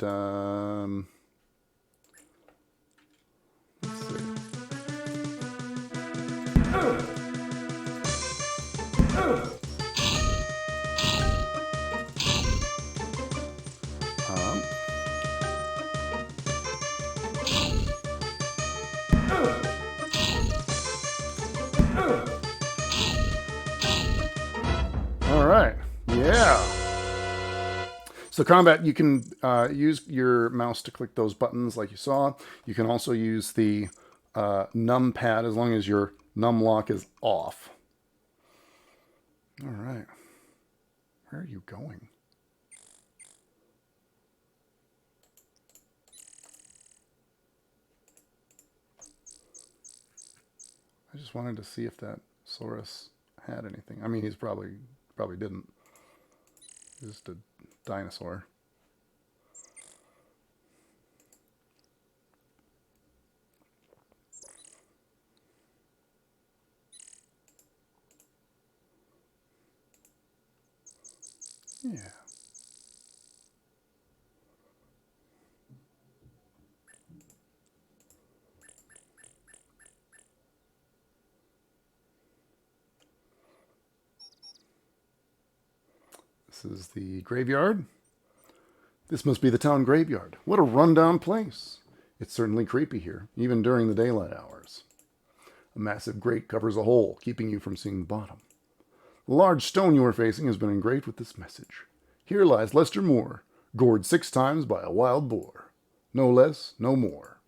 All right. Yeah. So combat, you can use your mouse to click those buttons like you saw. You can also use the num pad as long as your num lock is off. All right. Where are you going? I just wanted to see if that Saurus had anything. I mean, he's probably didn't. He's just a dinosaur. Yeah. This is the graveyard. This must be the town graveyard. What a rundown place. It's certainly creepy here, even during the daylight hours. A massive grate covers a hole, keeping you from seeing the bottom. The large stone you are facing has been engraved with this message. Here lies Lester Moore, gored 6 times by a wild boar. No less, no more.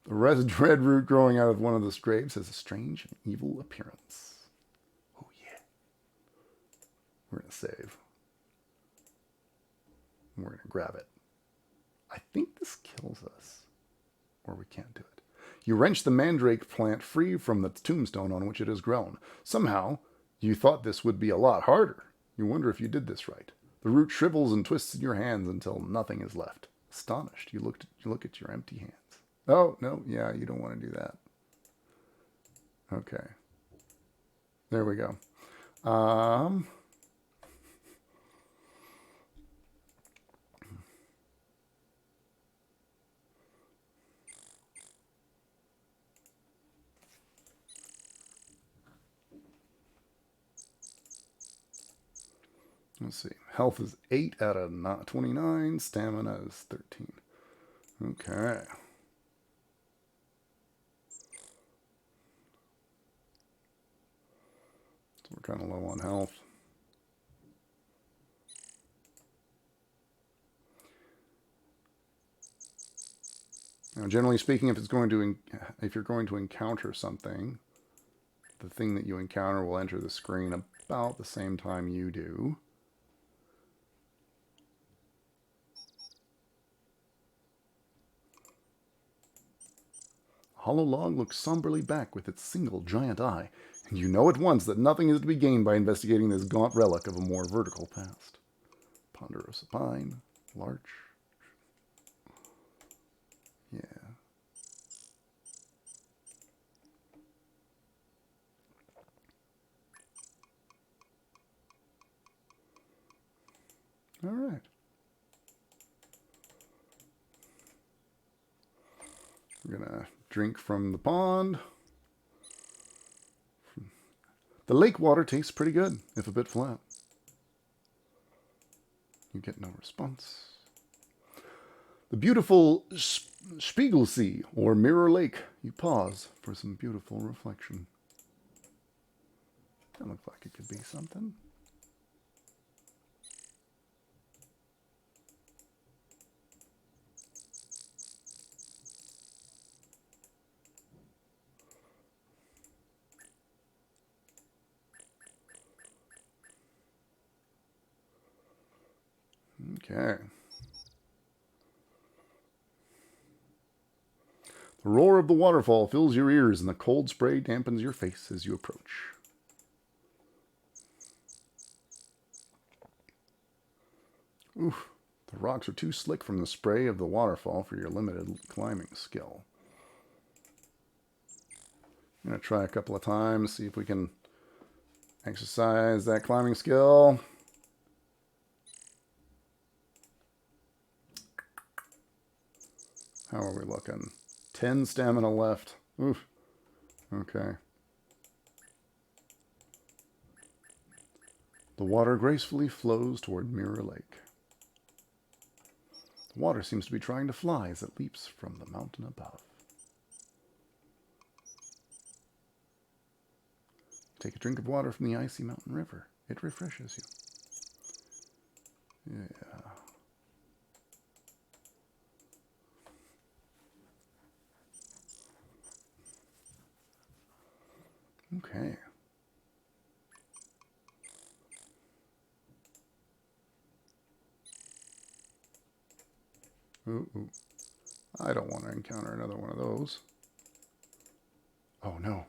The red root growing out of one of the graves has a strange and evil appearance. Oh yeah. We're going to save. We're going to grab it. I think this kills us. Or we can't do it. You wrench the mandrake plant free from the tombstone on which it has grown. Somehow, you thought this would be a lot harder. You wonder if you did this right. The root shrivels and twists in your hands until nothing is left. Astonished, you look at your empty hands. Oh, no, yeah, you don't want to do that. Okay. There we go. Let's see. Health is 8 out of 29. Stamina is 13. Okay. So we're kind of low on health. Now, generally speaking, if you're going to encounter something, the thing that you encounter will enter the screen about the same time you do. Hollow log looks somberly back with its single giant eye, and you know at once that nothing is to be gained by investigating this gaunt relic of a more vertical past. Ponderosa pine, larch. Yeah. All right. We're going to drink from the pond. The lake water tastes pretty good, if a bit flat. You get no response. The beautiful Spiegelsee, or Mirror Lake. You pause for some beautiful reflection. That looks like it could be something. Okay. The roar of the waterfall fills your ears and the cold spray dampens your face as you approach. Oof, the rocks are too slick from the spray of the waterfall for your limited climbing skill. I'm going to try a couple of times, see if we can exercise that climbing skill. How are we looking? 10 stamina left. Oof. Okay. The water gracefully flows toward Mirror Lake. The water seems to be trying to fly as it leaps from the mountain above. Take a drink of water from the icy mountain river. It refreshes you. Yeah. Okay. Ooh, ooh. I don't want to encounter another one of those. Oh no.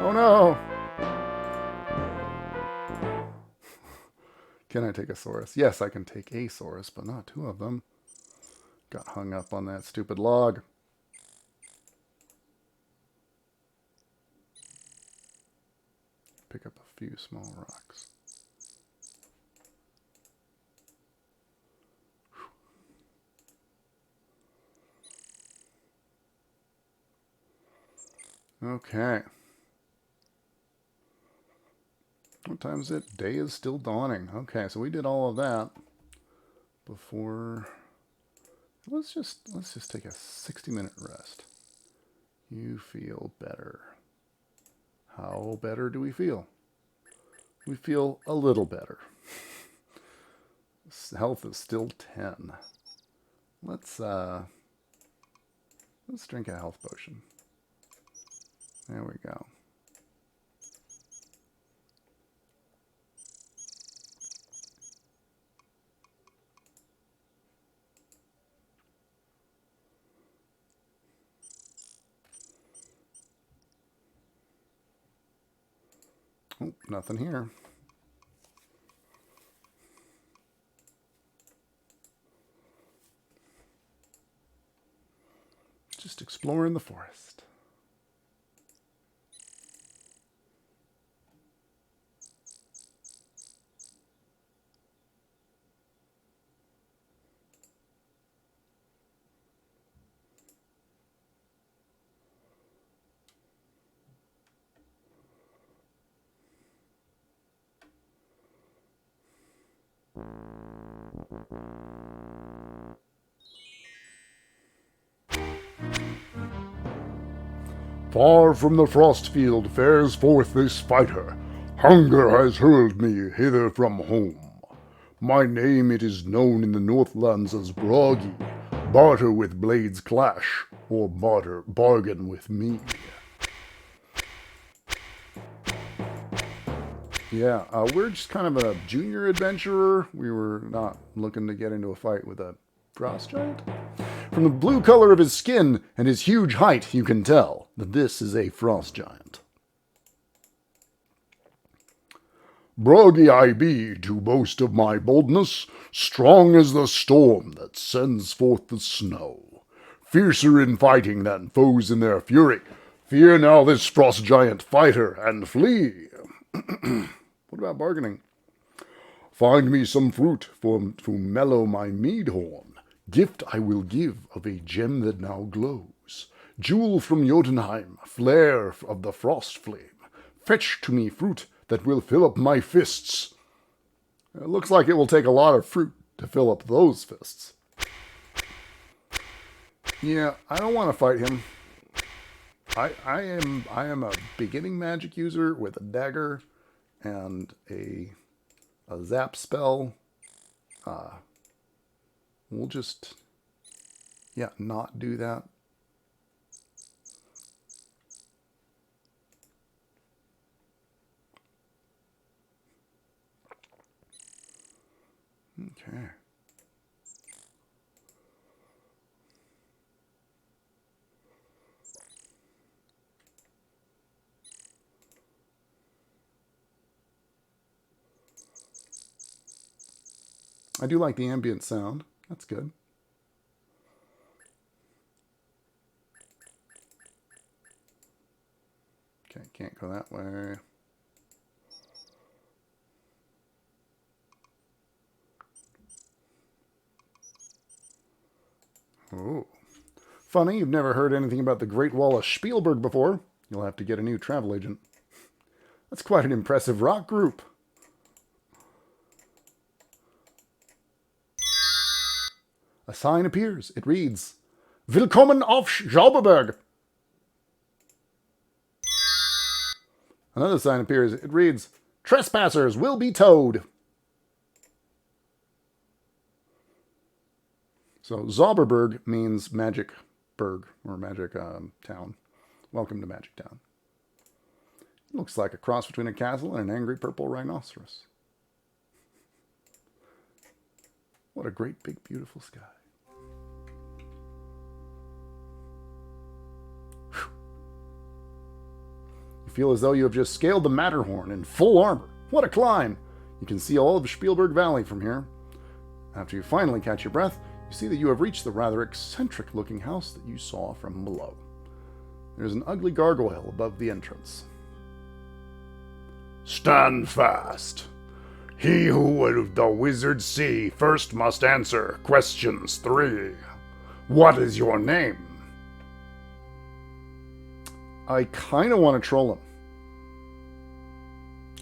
Oh no! Can I take a Saurus? Yes, I can take a Saurus, but not two of them. Got hung up on that stupid log. Pick up a few small rocks. Okay. What time is it? Day is still dawning. Okay, so we did all of that before. Let's just take a 60-minute rest. You feel better. How better do we feel? We feel a little better. Health is still 10. Let's drink a health potion. There we go. Oh, nothing here. Just exploring the forest. Far from the frost field fares forth this fighter. Hunger has hurled me hither from home. My name it is known in the Northlands as Broggy. Barter with blades clash, or bargain with me. Yeah, we're just kind of a junior adventurer. We were not looking to get into a fight with a frost giant. From the blue color of his skin and his huge height, you can tell that this is a frost giant. Broggy I be, to boast of my boldness, strong as the storm that sends forth the snow. Fiercer in fighting than foes in their fury. Fear now this frost giant fighter, and flee. What about bargaining? Find me some fruit to mellow my mead horn. Gift I will give of a gem that now glows. Jewel from Jotunheim, flare of the frost flame. Fetch to me fruit that will fill up my fists. It looks like it will take a lot of fruit to fill up those fists. Yeah, I don't want to fight him. I am a beginning magic user with a dagger and a zap spell. We'll just, yeah, not do that. Okay. I do like the ambient sound. That's good. Okay, can't go that way. Oh. Funny, you've never heard anything about the Great Wall of Spielberg before. You'll have to get a new travel agent. That's quite an impressive rock group. A sign appears. It reads, Willkommen auf Schauberberg. Another sign appears. It reads, Trespassers will be towed. So Zauberberg means magic burg, or magic town. Welcome to Magic Town. It looks like a cross between a castle and an angry purple rhinoceros. What a great, big, beautiful sky. Whew. You feel as though you have just scaled the Matterhorn in full armor. What a climb! You can see all of Spielberg Valley from here. After you finally catch your breath, you see that you have reached the rather eccentric-looking house that you saw from below. There's an ugly gargoyle above the entrance. Stand fast. He who would the wizard see first must answer questions 3. What is your name? I kind of want to troll him.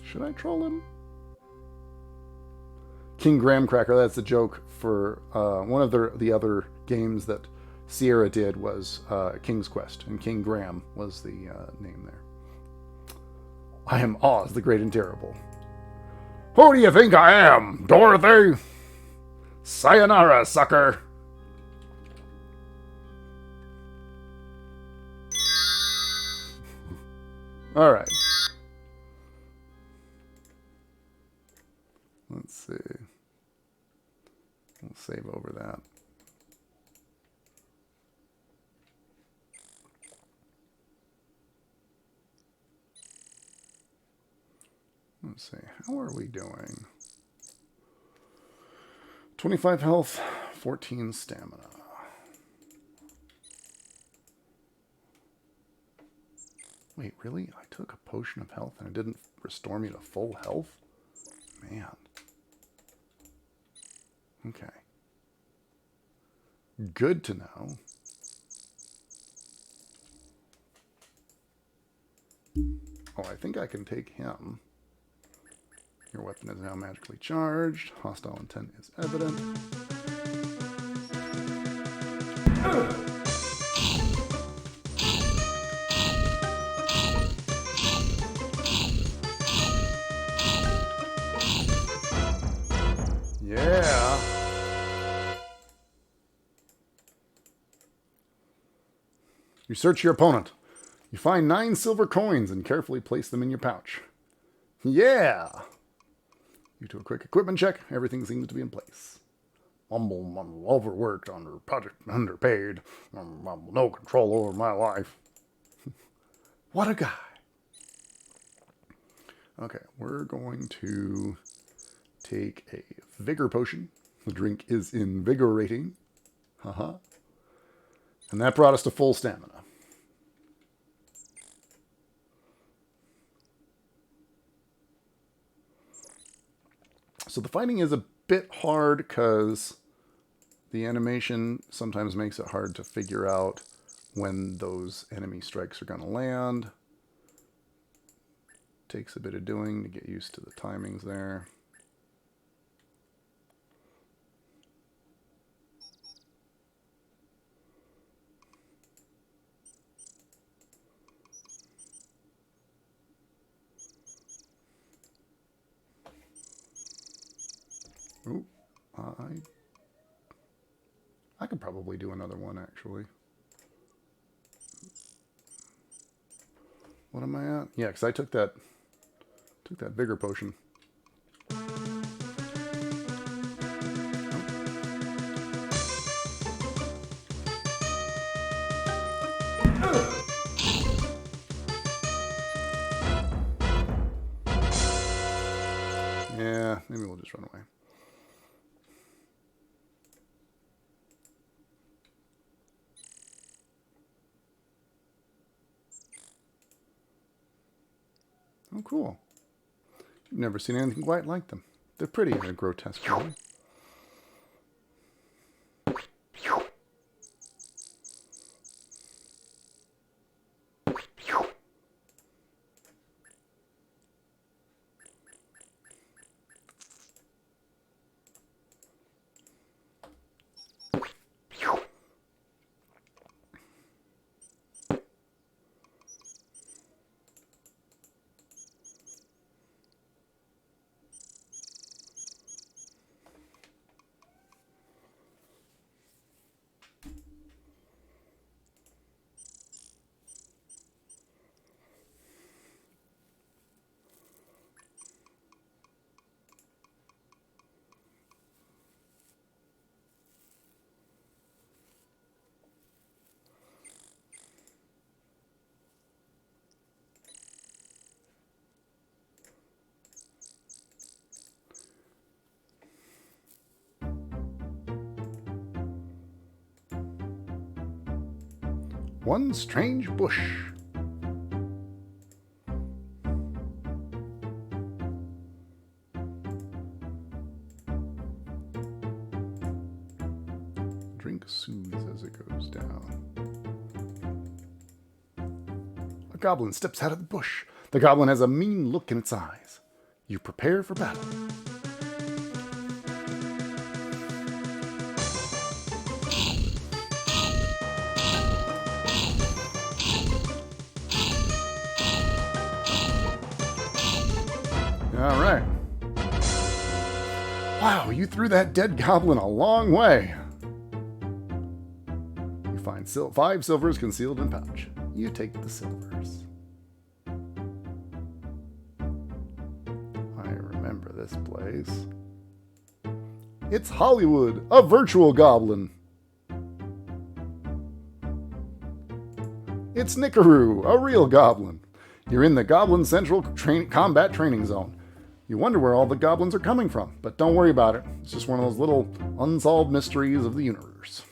Should I troll him? King Graham Cracker, that's a joke for one of the other games that Sierra did was King's Quest, and King Graham was the name there. I am Oz, the Great and Terrible. Who do you think I am, Dorothy? Sayonara, sucker. All right. Let's see. We'll save over that. Let's see. How are we doing? 25 health, 14 stamina. Wait, really? I took a potion of health and it didn't restore me to full health? Man. Okay. Good to know. Oh, I think I can take him. Your weapon is now magically charged. Hostile intent is evident. Yeah. You search your opponent. You find 9 silver coins and carefully place them in your pouch. Yeah. You do a quick equipment check. Everything seems to be in place. I'm overworked, underpaid. No control over my life. What a guy. Okay, we're going to take a vigor potion. The drink is invigorating. Haha. And that brought us to full stamina. So the fighting is a bit hard because the animation sometimes makes it hard to figure out when those enemy strikes are going to land. Takes a bit of doing to get used to the timings there. Ooh, I could probably do another one, actually. What am I at? Yeah, because I took that vigor potion. Yeah, maybe we'll just run away. Oh, cool. You've never seen anything quite like them. They're pretty in a grotesque way. One strange bush. Drink soothes as it goes down. A goblin steps out of the bush. The goblin has a mean look in its eyes. You prepare for battle. All right. Wow, you threw that dead goblin a long way. You find 5 silvers concealed in pouch. You take the silvers. I remember this place. It's Hollywood, a virtual goblin. It's Nickaroo, a real goblin. You're in the Goblin Central Combat Training Zone. You wonder where all the goblins are coming from, but don't worry about it. It's just one of those little unsolved mysteries of the universe.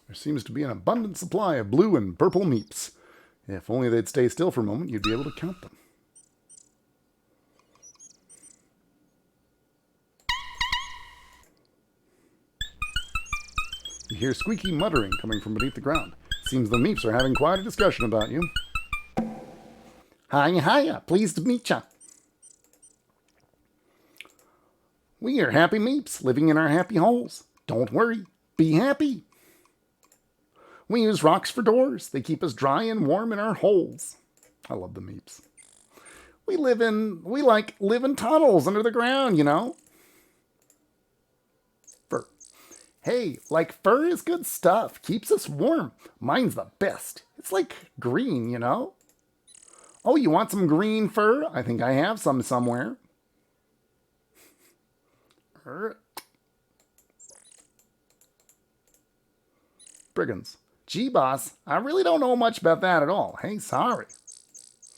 There seems to be an abundant supply of blue and purple meeps. If only they'd stay still for a moment, you'd be able to count them. You hear squeaky muttering coming from beneath the ground. Seems the meeps are having quite a discussion about you. Hiya, hiya, pleased to meet ya. We are happy meeps, living in our happy holes. Don't worry, be happy. We use rocks for doors. They keep us dry and warm in our holes. I love the meeps. We live in tunnels under the ground, you know. Fur. Hey, like fur is good stuff. Keeps us warm. Mine's the best. It's like green, you know. Oh, you want some green fur? I think I have some somewhere. Brigands. Gee, boss, I really don't know much about that at all. Hey, sorry.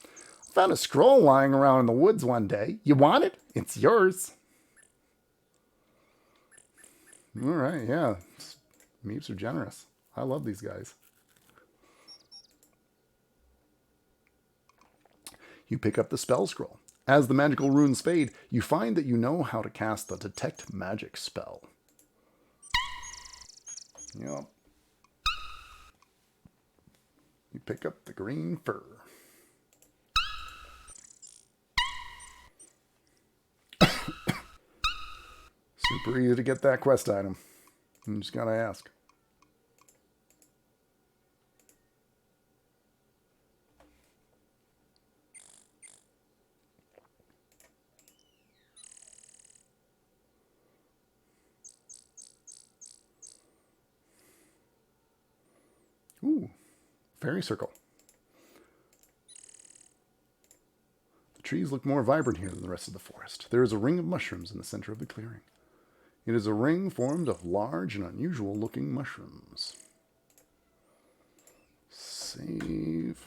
I found a scroll lying around in the woods one day. You want it? It's yours. All right, yeah. Meeps are generous. I love these guys. You pick up the spell scroll. As the magical runes fade, you find that you know how to cast the Detect Magic spell. Yep. You pick up the green fur. Super easy to get that quest item. You just gotta ask. Ooh, fairy circle. The trees look more vibrant here than the rest of the forest. There is a ring of mushrooms in the center of the clearing. It is a ring formed of large and unusual looking mushrooms. Save.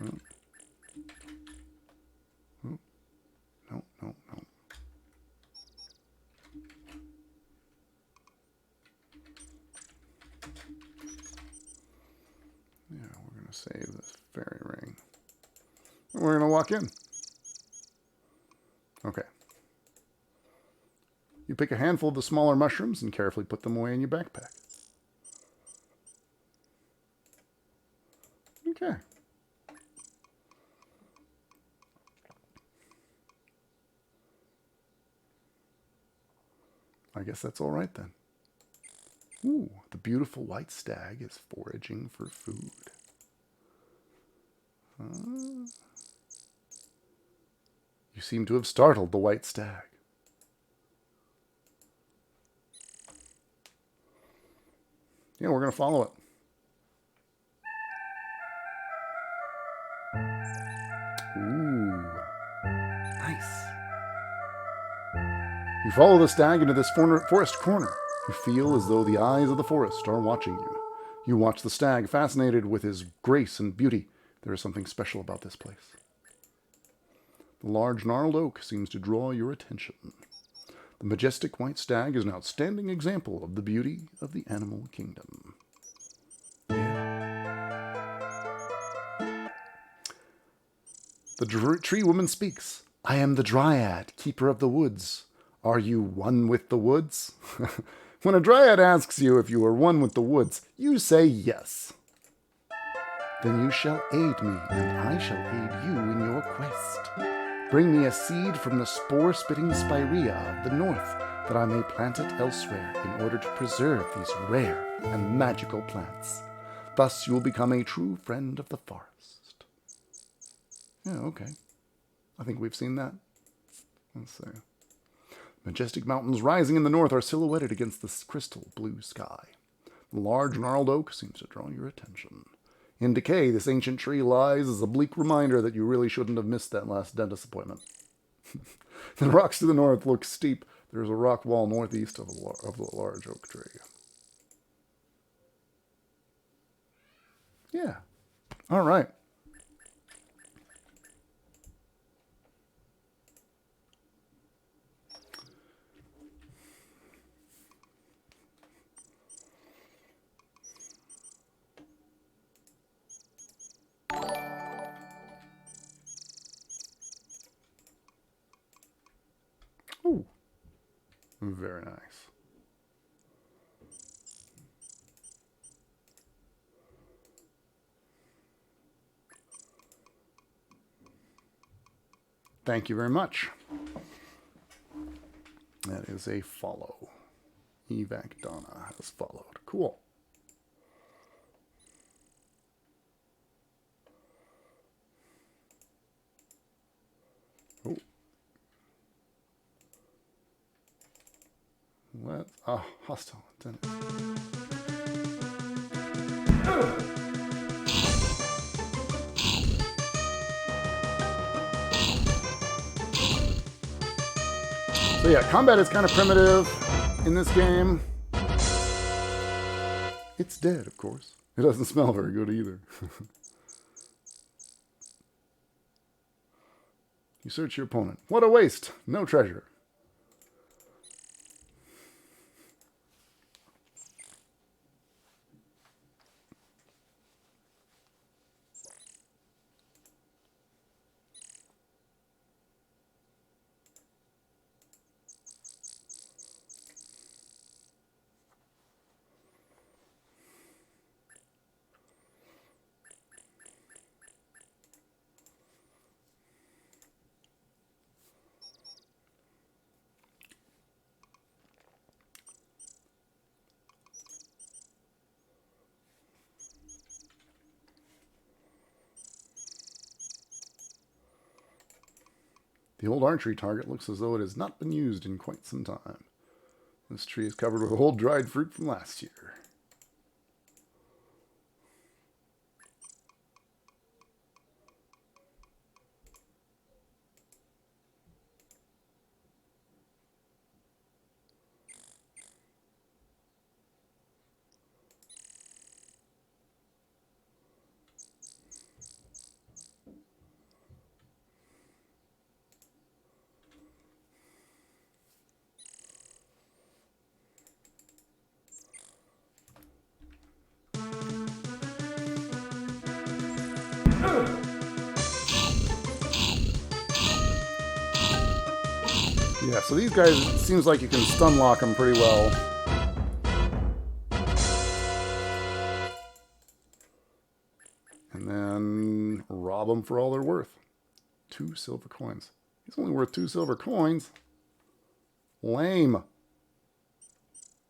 Oh. Oh. No, no, no. Yeah, we're going to save this fairy ring. And we're going to walk in. Okay. You pick a handful of the smaller mushrooms and carefully put them away in your backpack. Okay. guess that's all right then. Ooh, the beautiful white stag is foraging for food. You seem to have startled the white stag. Yeah, we're going to follow it. Ooh, nice. You follow the stag into this forest corner. You feel as though the eyes of the forest are watching you. You watch the stag, fascinated with his grace and beauty. There is something special about this place. The large gnarled oak seems to draw your attention. The majestic white stag is an outstanding example of the beauty of the animal kingdom. The tree woman speaks. I am the dryad, keeper of the woods. Are you one with the woods? When a dryad asks you if you are one with the woods, you say yes. Then you shall aid me, and I shall aid you in your quest. Bring me a seed from the spore-spitting spirea of the north, that I may plant it elsewhere in order to preserve these rare and magical plants. Thus you will become a true friend of the forest. Yeah, okay. I think we've seen that. Let's see. Majestic mountains rising in the north are silhouetted against the crystal blue sky. The large gnarled oak seems to draw your attention. In decay, this ancient tree lies as a bleak reminder that you really shouldn't have missed that last dentist appointment. The rocks to the north look steep. There is a rock wall northeast of the large oak tree. Yeah. All right. Ooh. Very nice. Thank you very much. That is a follow. Evac Donna has followed. Cool. Oh. What? Ah, hostile. So yeah, combat is kind of primitive in this game. It's dead, of course. It doesn't smell very good either. You search your opponent. What a waste! No treasure. The old archery target looks as though it has not been used in quite some time. This tree is covered with old dried fruit from last year. Yeah, so these guys, it seems like you can stun lock them pretty well. And then rob them for all they're worth. 2 silver coins. He's only worth 2 silver coins. Lame.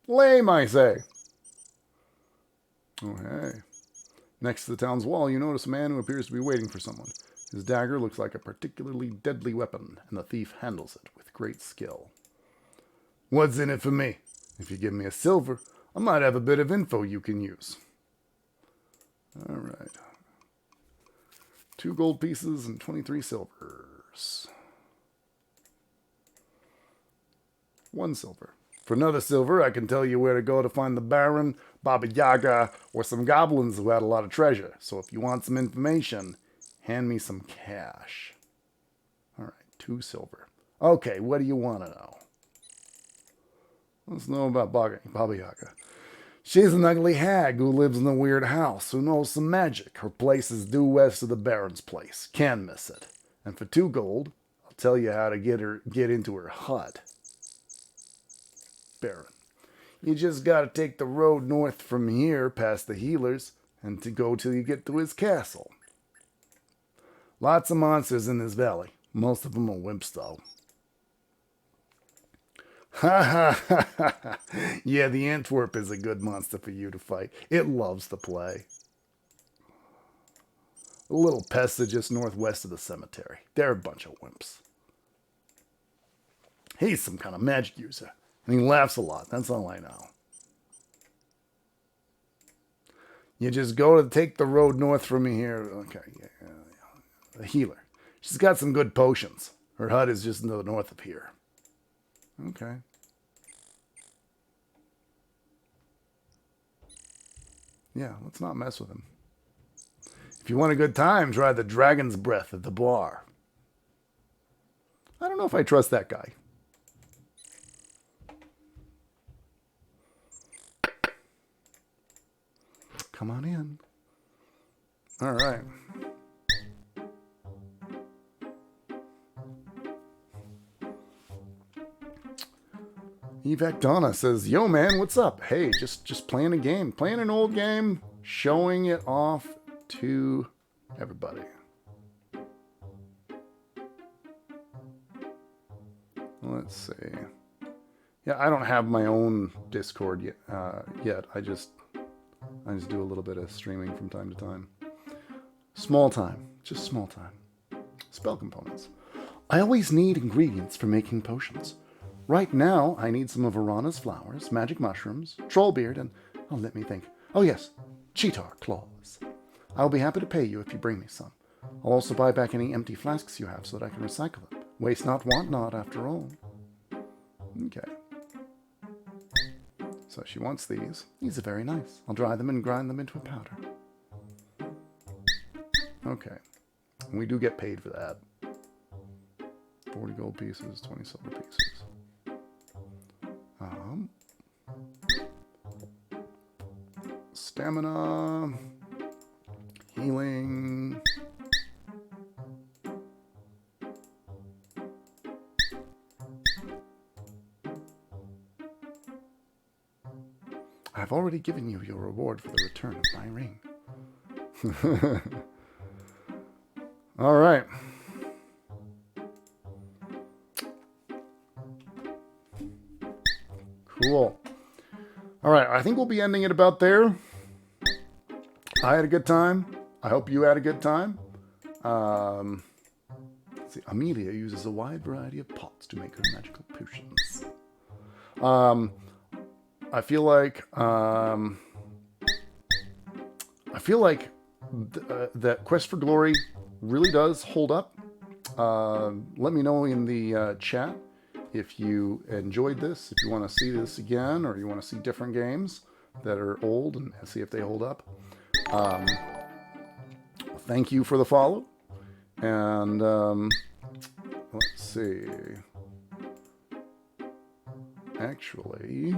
Lame, I say. Oh, hey. Next to the town's wall, you notice a man who appears to be waiting for someone. His dagger looks like a particularly deadly weapon, and the thief handles it with great skill. What's in it for me? If you give me a silver, I might have a bit of info you can use. All right. 2 gold pieces and 23 silvers. 1 silver. For another silver, I can tell you where to go to find the Baron, Baba Yaga, or some goblins who had a lot of treasure. So if you want some information, hand me some cash. All right, 2 silver. Okay, what do you want to know? Let's know about Baba Yaga. She's an ugly hag who lives in a weird house, who knows some magic. Her place is due west of the Baron's place. Can't miss it. And for 2 gold, I'll tell you how to get into her hut. Baron. You just gotta take the road north from here, past the healers, and to go till you get to his castle. Lots of monsters in this valley. Most of them are wimps, though. Ha ha ha ha. Yeah, the Antwerp is a good monster for you to fight. It loves to play. The little pests are just northwest of the cemetery. They're a bunch of wimps. He's some kind of magic user. And he laughs a lot. That's all I know. You just go to take the road north from here. Okay, yeah. The healer. She's got some good potions. Her hut is just in the north of here. Okay. Yeah, let's not mess with him. If you want a good time, try the dragon's breath at the bar. I don't know if I trust that guy. Come on in. All right. Evac Donna says, "Yo, man, what's up? Hey, just playing a game. Playing an old game, showing it off to everybody." Let's see. Yeah, I don't have my own Discord yet. I just do a little bit of streaming from time to time. Small time. Just small time. Spell components. I always need ingredients for making potions. Right now, I need some of Arana's flowers, magic mushrooms, trollbeard, and... oh, let me think. Oh, yes. Cheetar claws. I'll be happy to pay you if you bring me some. I'll also buy back any empty flasks you have so that I can recycle them. Waste not, want not, after all. Okay. So she wants these. These are very nice. I'll dry them and grind them into a powder. Okay. And we do get paid for that. 40 gold pieces, 20 silver pieces. Stamina. Healing. I've already given you your reward for the return of my ring. All right. Cool. All right, I think we'll be ending it about there. I had a good time. I hope you had a good time. Let's see. Amelia uses a wide variety of pots to make her magical potions. I feel like that Quest for Glory really does hold up. Let me know in the chat if you enjoyed this, if you want to see this again, or you want to see different games that are old and see if they hold up. Thank you for the follow. And let's see. Actually,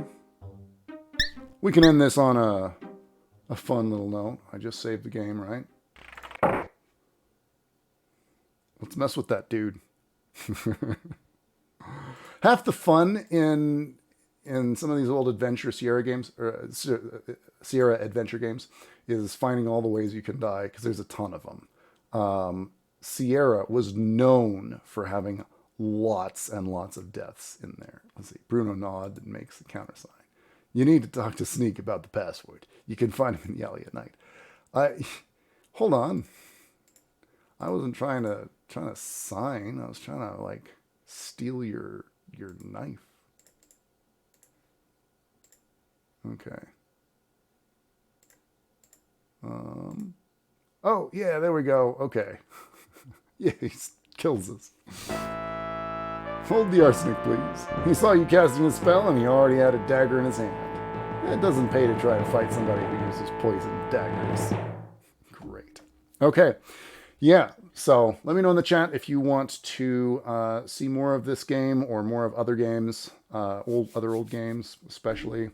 we can end this on a fun little note. I just saved the game, right? Let's mess with that dude. Half the fun in some of these old adventure Sierra games, or Sierra adventure games, is finding all the ways you can die, because there's a ton of them. Sierra was known for having lots and lots of deaths in there. Let's see, Bruno nod and makes the countersign. You need to talk to Sneak about the password. You can find him in the alley at night. Hold on. I wasn't trying to sign. I was trying to like steal your knife. Okay. Oh yeah, there we go. Okay. Yeah, he kills us. Hold the arsenic, please. He saw you casting a spell, and he already had a dagger in his hand. It doesn't pay to try to fight somebody who uses poison daggers. Great. Okay. Yeah, so let me know in the chat if you want to see more of this game or more of other games, other old games especially.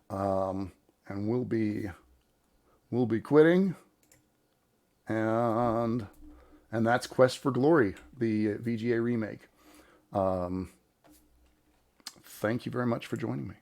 And we'll be quitting. And that's Quest for Glory, the VGA remake. Thank you very much for joining me.